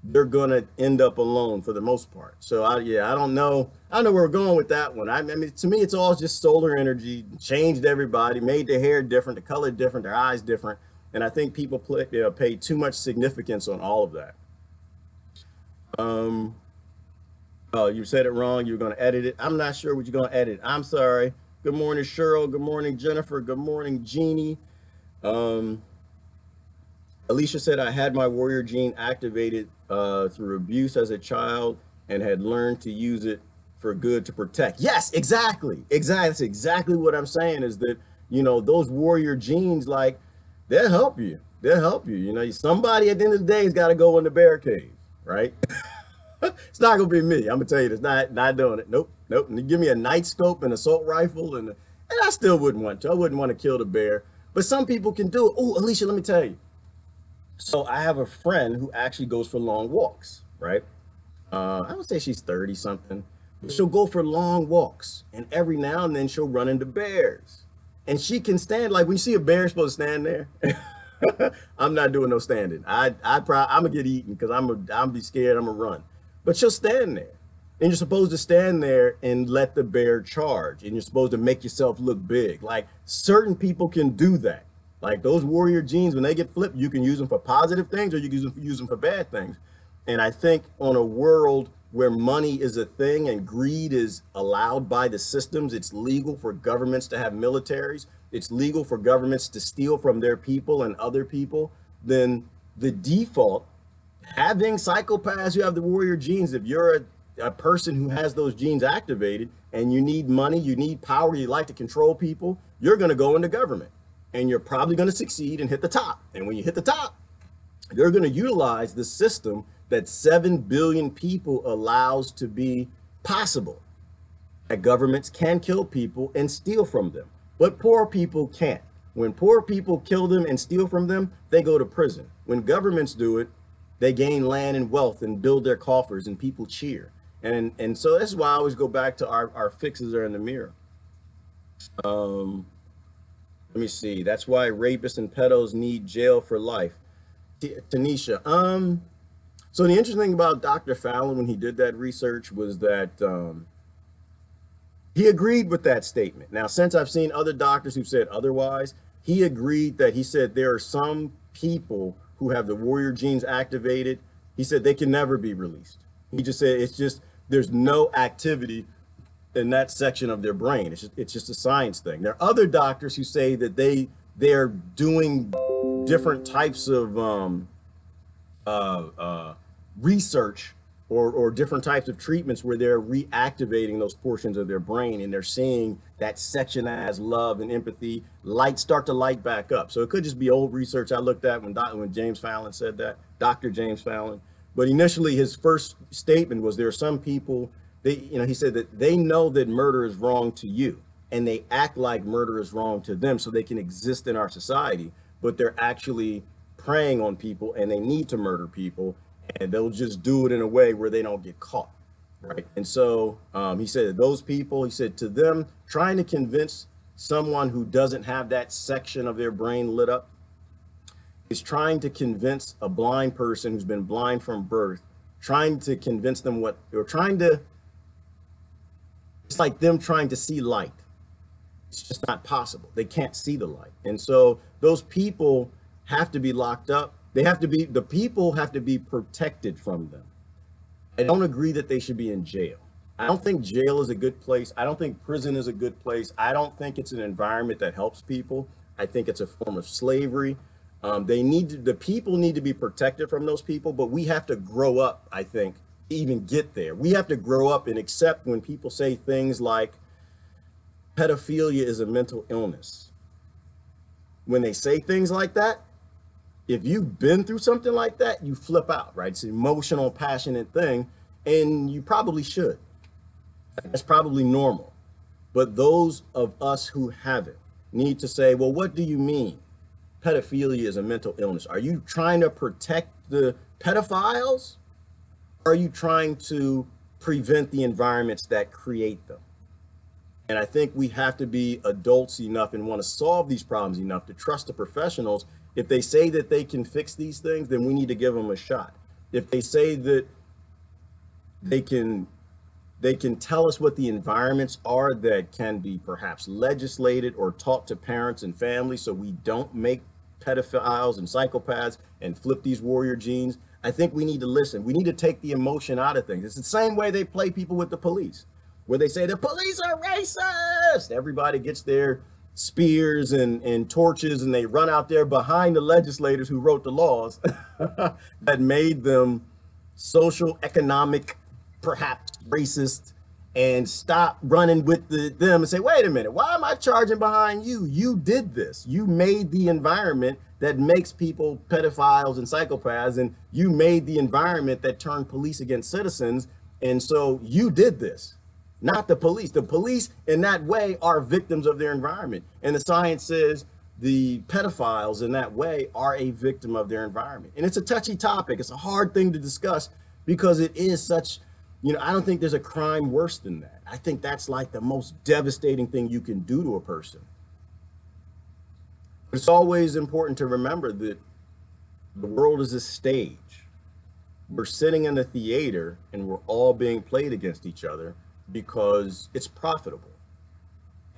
they're gonna end up alone for the most part. So I don't know where we're going with that one. I mean, to me, it's all just solar energy, changed everybody, made their hair different, the color different, their eyes different. And I think people pay too much significance on all of that. Oh, you said it wrong. You were going to edit it. I'm not sure what you're going to edit. I'm sorry. Good morning, Cheryl. Good morning, Jennifer. Good morning, Jeannie. Alicia said, I had my warrior gene activated through abuse as a child and had learned to use it for good to protect. Yes, exactly. Exactly. That's exactly what I'm saying is that, those warrior genes, like, they'll help you. They'll help you. Somebody at the end of the day has got to go in the bear cave, right? It's not gonna be me. I'm gonna tell you, it's not doing it. Nope. And you give me a night scope and assault rifle, and I still wouldn't want to. I wouldn't want to kill the bear. But some people can do it. Oh, Alicia, let me tell you. So I have a friend who actually goes for long walks, right? I would say she's 30 something. But she'll go for long walks, and every now and then she'll run into bears. And she can stand, like when you see a bear supposed to stand there. I'm not doing no standing. I'm gonna get eaten because I'm be scared. I'm gonna run. But she'll stand there, and you're supposed to stand there and let the bear charge, and you're supposed to make yourself look big. Like certain people can do that. Like those warrior genes, when they get flipped, you can use them for positive things or you can use them for bad things. And I think on a world where money is a thing and greed is allowed by the systems, it's legal for governments to have militaries, it's legal for governments to steal from their people and other people, then the default, having psychopaths who have the warrior genes, if you're a person who has those genes activated and you need money, you need power, you like to control people, you're going to go into government and you're probably going to succeed and hit the top. And when you hit the top, you're going to utilize the system that 7 billion people allows to be possible. That governments can kill people and steal from them, but poor people can't. When poor people kill them and steal from them, they go to prison. When governments do it, they gain land and wealth and build their coffers and people cheer. And so that's why I always go back to our fixes are in the mirror. Um, Let me see. That's why rapists and pedos need jail for life. Tanisha, so the interesting thing about Dr. Fallon when he did that research was that he agreed with that statement. Now, since I've seen other doctors who've said otherwise, he agreed that he said there are some people who have the warrior genes activated. He said they can never be released. He just said it's just there's no activity in that section of their brain. It's just a science thing. There are other doctors who say that they're doing different types of research or different types of treatments where they're reactivating those portions of their brain and they're seeing that section that has love and empathy start to light back up. So it could just be old research I looked at when James Fallon said that, Dr. James Fallon. But initially his first statement was there are some people, he said that they know that murder is wrong to you and they act like murder is wrong to them so they can exist in our society, but they're actually preying on people and they need to murder people and they'll just do it in a way where they don't get caught, right? And so he said that those people, he said to them, trying to convince someone who doesn't have that section of their brain lit up is trying to convince a blind person who's been blind from birth, trying to convince them it's like them trying to see light. It's just not possible. They can't see the light. And so those people have to be locked up. The people have to be protected from them. I don't agree that they should be in jail. I don't think jail is a good place. I don't think prison is a good place. I don't think it's an environment that helps people. I think it's a form of slavery. The people need to be protected from those people, but we have to grow up, I think, to even get there. We have to grow up and accept when people say things like pedophilia is a mental illness. When they say things like that, if you've been through something like that, you flip out, right? It's an emotional, passionate thing, and you probably should. That's probably normal. But those of us who haven't need to say, well, what do you mean? Pedophilia is a mental illness. Are you trying to protect the pedophiles? Or are you trying to prevent the environments that create them? And I think we have to be adults enough and want to solve these problems enough to trust the professionals. If they say that they can fix these things, then we need to give them a shot. If they say that they can tell us what the environments are that can be perhaps legislated or taught to parents and families so we don't make pedophiles and psychopaths and flip these warrior genes, I think we need to listen. We need to take the emotion out of things. It's the same way they play people with the police, where they say the police are racist. Everybody gets their spears and torches and they run out there behind the legislators who wrote the laws that made them social, economic, perhaps racist, and stop running with them and say, wait a minute, why am I charging behind you? You did this. You made the environment that makes people pedophiles and psychopaths, and you made the environment that turned police against citizens. And so you did this, not the police. The police in that way are victims of their environment. And the science says the pedophiles in that way are a victim of their environment. And it's a touchy topic. It's a hard thing to discuss because it is such, I don't think there's a crime worse than that. I think that's like the most devastating thing you can do to a person. It's always important to remember that the world is a stage. We're sitting in the theater and we're all being played against each other because it's profitable.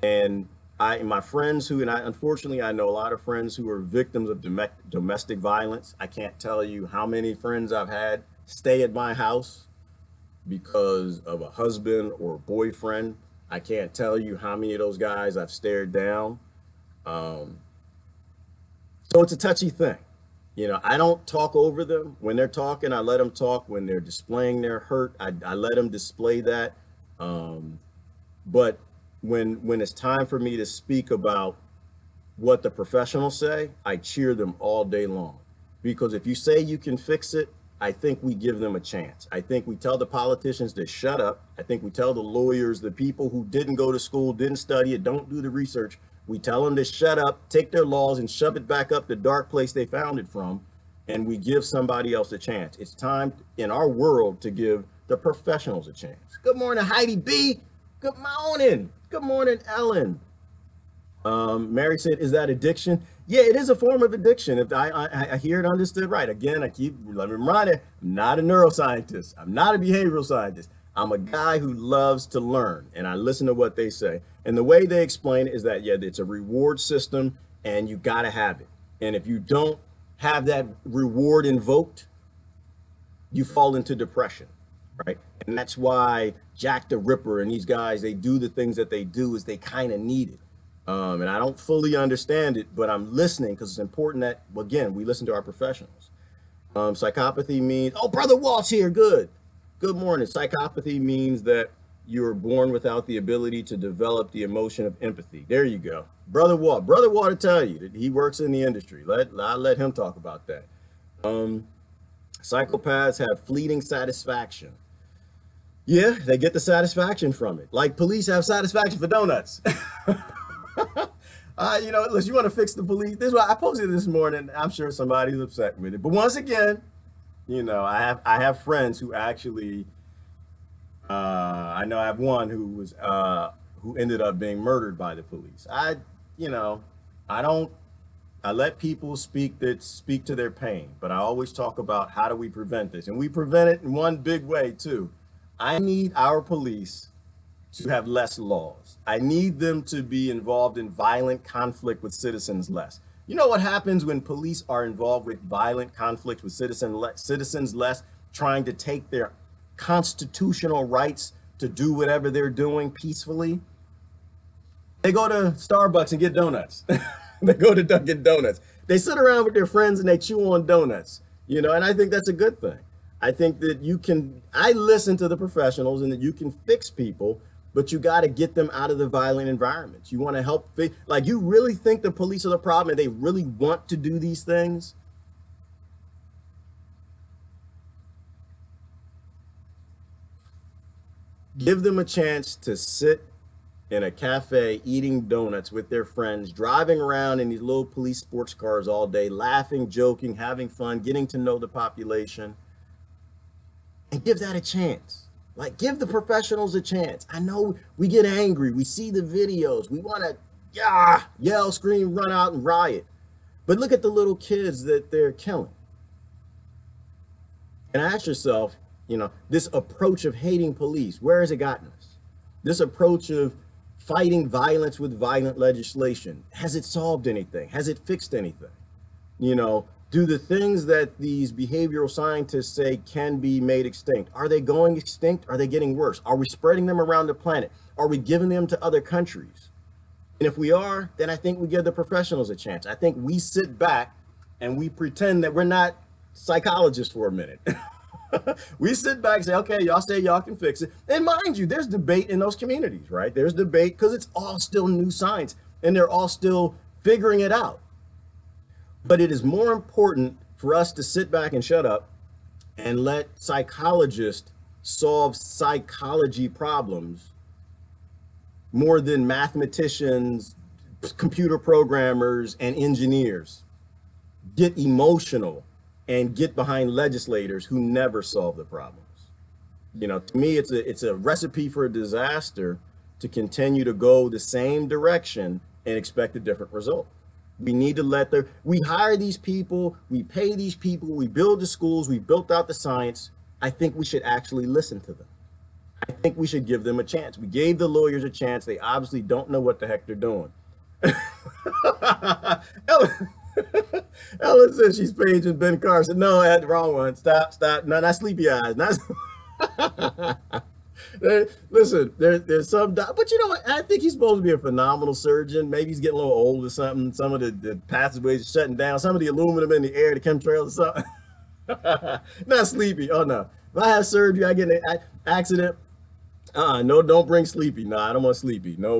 And my friends unfortunately, I know a lot of friends who are victims of domestic violence. I can't tell you how many friends I've had stay at my house because of a husband or a boyfriend. I can't tell you how many of those guys I've stared down. So it's a touchy thing. I don't talk over them. When they're talking, I let them talk. When they're displaying their hurt, I let them display that. But when it's time for me to speak about what the professionals say, I cheer them all day long. Because if you say you can fix it, I think we give them a chance. I think we tell the politicians to shut up. I think we tell the lawyers, the people who didn't go to school, didn't study it, don't do the research, we tell them to shut up, take their laws and shove it back up the dark place they found it from, and we give somebody else a chance. It's time in our world to give the professionals a chance. Good morning, Heidi B. Good morning. Good morning, Ellen. Mary said, is that addiction? Yeah, it is a form of addiction. If I hear it understood right. Again, let me remind you, I'm not a neuroscientist. I'm not a behavioral scientist. I'm a guy who loves to learn, and I listen to what they say. And the way they explain it is that, yeah, it's a reward system, and you got to have it. And if you don't have that reward invoked, you fall into depression, right? And that's why Jack the Ripper and these guys, they do the things that they do is they kind of need it. And I don't fully understand it, but I'm listening because it's important that, again, we listen to our professionals. Psychopathy means, oh, Brother Walt's here. Good. Good morning. Psychopathy means that you're born without the ability to develop the emotion of empathy. There you go. Brother Walt. Brother Walt will tell you that he works in the industry. I'll let him talk about that. Psychopaths have fleeting satisfaction. Yeah, they get the satisfaction from it. Like police have satisfaction for donuts. Unless you want to fix the police. This is why I posted this morning. I'm sure somebody's upset with it. But once again, I have friends who actually, I know I have one who ended up being murdered by the police. I let people speak to their pain, but I always talk about how do we prevent this? And we prevent it in one big way too. I need our police to have less laws. I need them to be involved in violent conflict with citizens less. You know what happens when police are involved with violent conflict with citizens less, trying to take their constitutional rights to do whatever they're doing peacefully? They go to Starbucks and get donuts. They go to Dunkin' Donuts. They sit around with their friends and they chew on donuts, and I think that's a good thing. I think that I listen to the professionals and that you can fix people, but you got to get them out of the violent environments. You want to help, like, you really think the police are the problem and they really want to do these things? Give them a chance to sit in a cafe eating donuts with their friends, driving around in these little police sports cars all day, laughing, joking, having fun, getting to know the population, and give that a chance. Like, give the professionals a chance. I know we get angry. We see the videos. We want to yell, scream, run out and riot. But look at the little kids that they're killing. And ask yourself, this approach of hating police, where has it gotten us? This approach of fighting violence with violent legislation, has it solved anything? Has it fixed anything? Do the things that these behavioral scientists say can be made extinct, are they going extinct? Are they getting worse? Are we spreading them around the planet? Are we giving them to other countries? And if we are, then I think we give the professionals a chance. I think we sit back and we pretend that we're not psychologists for a minute. We sit back and say, okay, y'all say y'all can fix it. And mind you, there's debate in those communities, right? There's debate because it's all still new science and they're all still figuring it out. But it is more important for us to sit back and shut up and let psychologists solve psychology problems more than mathematicians, computer programmers, and engineers get emotional and get behind legislators who never solve the problems. To me, it's a recipe for a disaster to continue to go the same direction and expect a different result. We need to we hire these people, we pay these people, we build the schools, we built out the science. I think we should actually listen to them. I think we should give them a chance. We gave the lawyers a chance. They obviously don't know what the heck they're doing. Ellen says she's paging Ben Carson. No, I had the wrong one. Stop. No, not Sleepy Eyes. Listen, there's some, but you know what? I think he's supposed to be a phenomenal surgeon. Maybe he's getting a little old or something. Some of the passageways are shutting down. Some of the aluminum in the air, the chemtrails or something. Not Sleepy. Oh no. If I have surgery, I get an accident. No, don't bring Sleepy. No, I don't want Sleepy. No.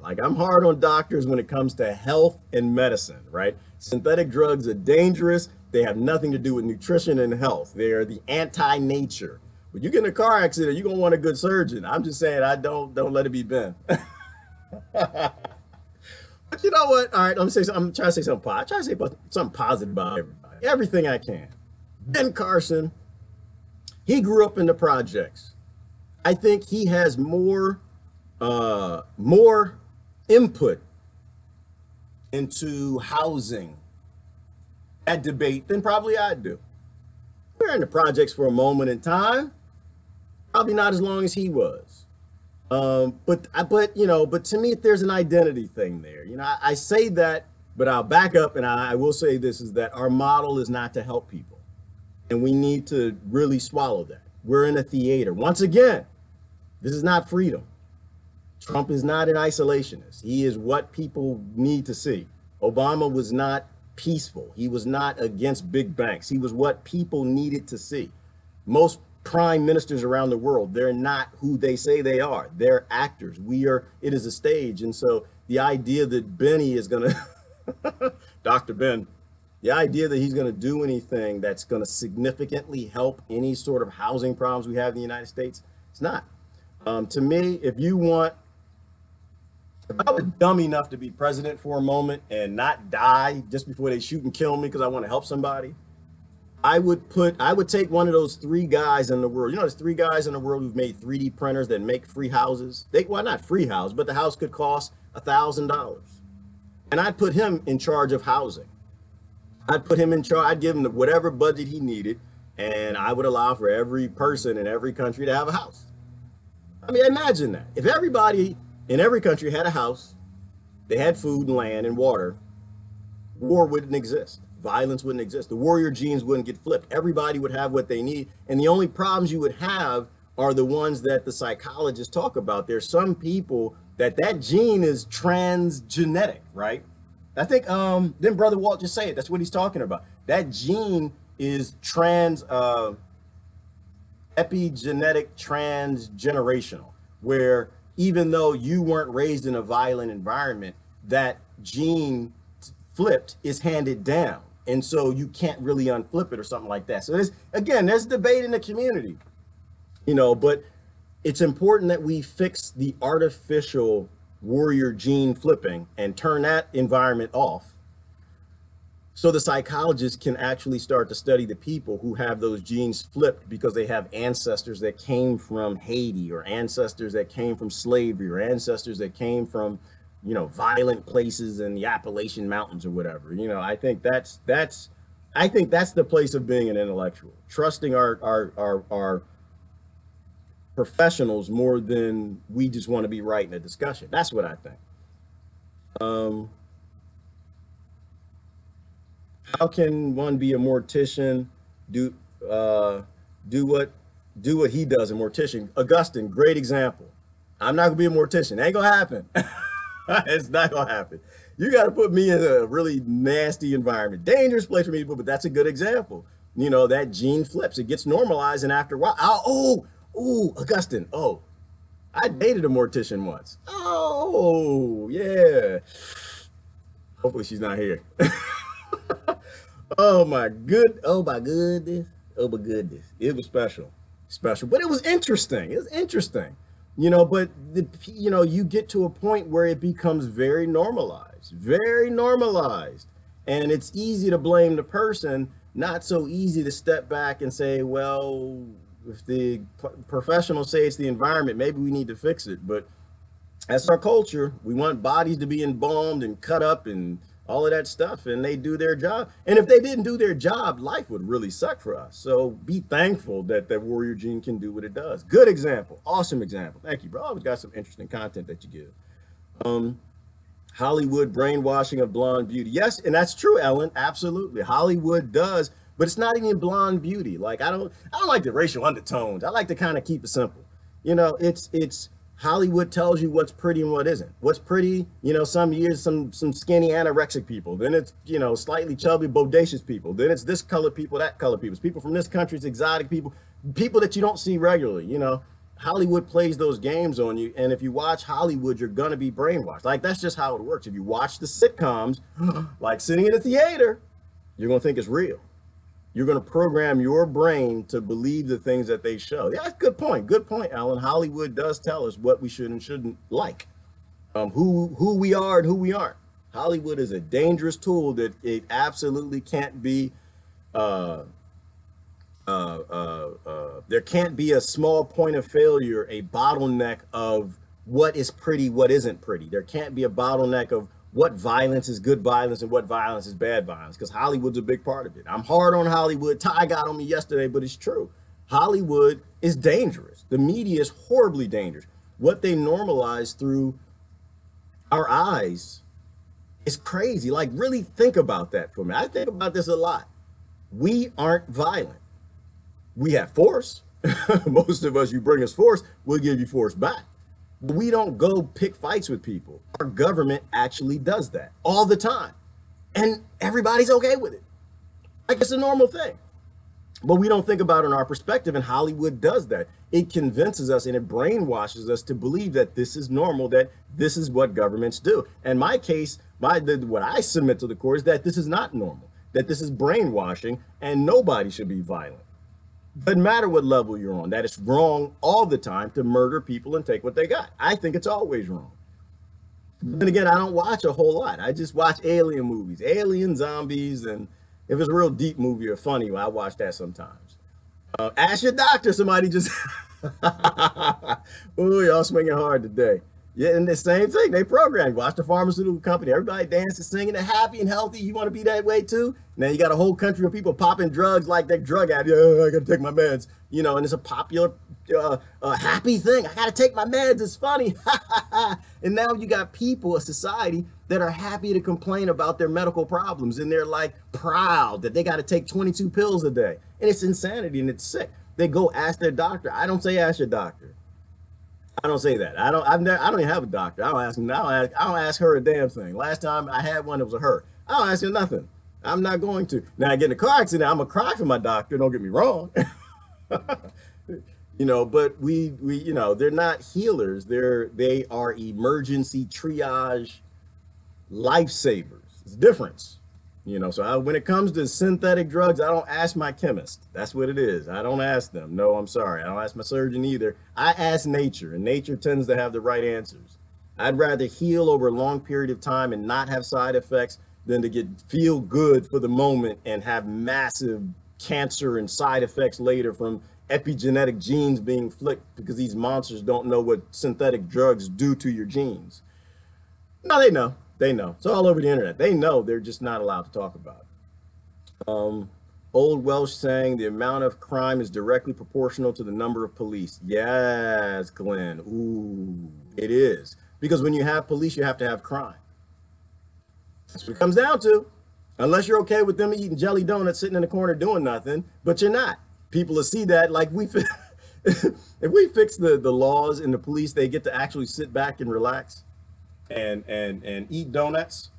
Like, I'm hard on doctors when it comes to health and medicine, right? Synthetic drugs are dangerous. They have nothing to do with nutrition and health. They are the anti-nature. When you get in a car accident, you're gonna want a good surgeon. I'm just saying, don't let it be Ben. But you know what? All right, I'm trying to say something positive. I'm trying to say something positive about everybody. Everything I can. Ben Carson, He grew up in the projects. I think he has more input into housing, that debate, than probably I do. We're in the projects for a moment in time, probably not as long as he was. But to me, there's an identity thing there. I say that, but I'll back up and I will say this is that our model is not to help people. And we need to really swallow that. We're in a theater. Once again, this is not freedom. Trump is not an isolationist. He is what people need to see. Obama was not peaceful. He was not against big banks. He was what people needed to see. Most prime ministers around the world, they're not who they say they are. They're actors. It is a stage. And so the idea that Benny is going to, Dr. Ben, the idea that he's going to do anything that's going to significantly help any sort of housing problems we have in the United States, it's not. To me, if I was dumb enough to be president for a moment and not die just before they shoot and kill me because I want to help somebody, I would take one of those 3 guys in the world. There's 3 guys in the world who've made 3D printers that make free houses. Well, not free house, but the house could cost $1,000. And I'd put him in charge of housing. I'd put him in charge. I'd give him whatever budget he needed, and I would allow for every person in every country to have a house. I mean, imagine that. If everybody in every country had a house, they had food and land and water, war wouldn't exist. Violence wouldn't exist. The warrior genes wouldn't get flipped. Everybody would have what they need. And the only problems you would have are the ones that the psychologists talk about. There's some people that gene is transgenetic, right? I think didn't Brother Walt just say it? That's what he's talking about. That gene is epigenetic transgenerational, where even though you weren't raised in a violent environment, that gene flipped is handed down. And so you can't really unflip it or something like that. So there's debate in the community, but it's important that we fix the artificial warrior gene flipping and turn that environment off so the psychologists can actually start to study the people who have those genes flipped because they have ancestors that came from Haiti, or ancestors that came from slavery, or ancestors that came from violent places in the Appalachian Mountains or whatever. I think that's the place of being an intellectual, trusting our professionals more than we just want to be right in a discussion. That's what I think. How can one be a mortician, do what he does, a mortician? Augustine, great example. I'm not gonna be a mortician. It ain't gonna happen. It's not gonna happen. You got to put me in a really nasty environment, dangerous place for me to put, but that's a good example. That gene flips, it gets normalized, and after a while, Augustine, I dated a mortician once. Oh, yeah. Hopefully she's not here. Oh my goodness. It was special, but it was interesting. But you get to a point where it becomes very normalized, and it's easy to blame the person, not so easy to step back and say, well, if the professionals say it's the environment, maybe we need to fix it. But that's our culture. We want bodies to be embalmed and cut up and all of that stuff, and they do their job. And if they didn't do their job, life would really suck for us. So be thankful that that warrior gene can do what it does. Good example. Awesome example. Thank you, bro. Always got some interesting content that you give. Hollywood brainwashing of blonde beauty. Yes, and that's true, Ellen. Absolutely. Hollywood does, but it's not even blonde beauty. Like I don't like the racial undertones. I like to kind of keep it simple. It's Hollywood tells you what's pretty and what isn't. What's pretty, some years, some skinny anorexic people. Then it's, slightly chubby, bodacious people. Then it's this color people, that color people. It's people from this country, it's exotic people that you don't see regularly. Hollywood plays those games on you. And if you watch Hollywood, you're going to be brainwashed. Like, that's just how it works. If you watch the sitcoms, like sitting in a theater, you're going to think it's real. You're going to program your brain to believe the things that they show. Yeah, that's good point. Good point, Alan. Hollywood does tell us what we should and shouldn't like, who we are and who we aren't. Hollywood is a dangerous tool that it absolutely can't be There can't be a small point of failure, a bottleneck of what is pretty, what isn't pretty. There can't be a bottleneck of what violence is good violence and what violence is bad violence, because Hollywood's a big part of it. I'm hard on Hollywood. Ty got on me yesterday, but it's true. Hollywood is dangerous. The media is horribly dangerous. What they normalize through our eyes is crazy. Like, really think about that for me. I think about this a lot. We aren't violent. We have force. Most of us, you bring us force, we'll give you force back. We don't go pick fights with people. Our government actually does that all the time. And everybody's okay with it. Like, it's a normal thing. But we don't think about it in our perspective, and Hollywood does that. It convinces us and it brainwashes us to believe that this is normal, that this is what governments do. And my case, what I submit to the court is that this is not normal, that this is brainwashing, and nobody should be violent. Doesn't matter what level you're on, that it's wrong all the time to murder people and take what they got. I think it's always wrong. Then again, I don't watch a whole lot. I just watch alien movies, alien zombies, and if it's a real deep movie or funny, I watch that sometimes. Ask your doctor, somebody just, ooh, y'all swinging hard today. Yeah, and the same thing, they program. Watch the pharmaceutical company, everybody dancing, singing, they're happy and healthy. You want to be that way too? Now you got a whole country of people popping drugs like they're drug addicts. I got to take my meds, you know, and it's a popular, happy thing. I got to take my meds. It's funny. And now you got people, a society that are happy to complain about their medical problems. And they're like proud that they got to take 22 pills a day. And it's insanity and it's sick. They go ask their doctor. I don't say ask your doctor. I don't say that. I don't even have a doctor. I don't ask him. I don't ask her a damn thing. Last time I had one, it was a her. I don't ask her nothing. I'm not going to. Now I get in a car accident, I'm gonna cry for my doctor. Don't get me wrong. You know, but we you know, they're not healers. They are emergency triage lifesavers. It's a difference. You know, so when it comes to synthetic drugs, I don't ask my chemist. That's what it is. I don't ask them. No, I'm sorry. I don't ask my surgeon either. I ask nature, and nature tends to have the right answers. I'd rather heal over a long period of time and not have side effects than to feel good for the moment and have massive cancer and side effects later from epigenetic genes being flicked because these monsters don't know what synthetic drugs do to your genes. No, they know. They know. It's all over the internet. They know, they're just not allowed to talk about it. Old Welsh saying the amount of crime is directly proportional to the number of police. Yes, Glenn. Ooh, it is. Because when you have police, you have to have crime. That's what it comes down to. Unless you're okay with them eating jelly donuts sitting in the corner doing nothing, but you're not. People will see that, like if we fix the laws and the police, they get to actually sit back and relax and eat donuts.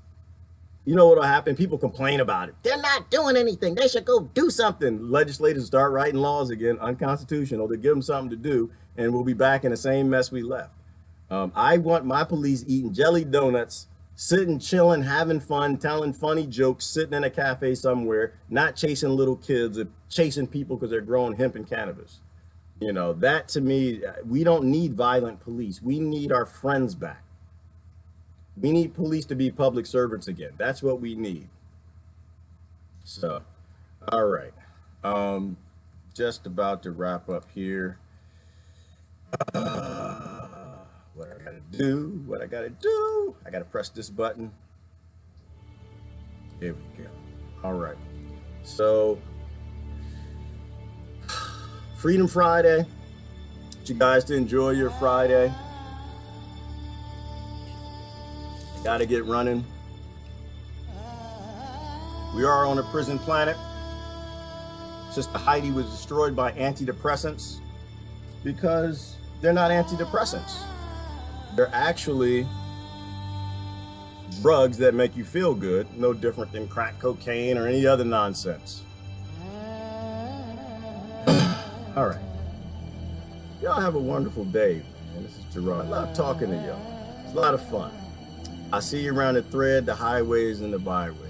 You know what'll happen? People complain about it. They're not doing anything. They should go do something. Legislators start writing laws again, unconstitutional. They give them something to do, and we'll be back in the same mess we left. I want my police eating jelly donuts, sitting, chilling, having fun, telling funny jokes, sitting in a cafe somewhere, not chasing little kids or chasing people because they're growing hemp and cannabis. You know, that to me, we don't need violent police. We need our friends back. We need police to be public servants again. That's what we need. So, all right. Just about to wrap up here. What I gotta do, I gotta press this button. There we go. All right. So, Freedom Friday. Want you guys to enjoy your Friday. Got to get running. We are on a prison planet. Sister Heidi was destroyed by antidepressants because they're not antidepressants. They're actually drugs that make you feel good, no different than crack cocaine or any other nonsense. All right. Y'all have a wonderful day, man. This is Gerard. I love talking to y'all. It's a lot of fun. I see you around the thread, the highways, and the byways.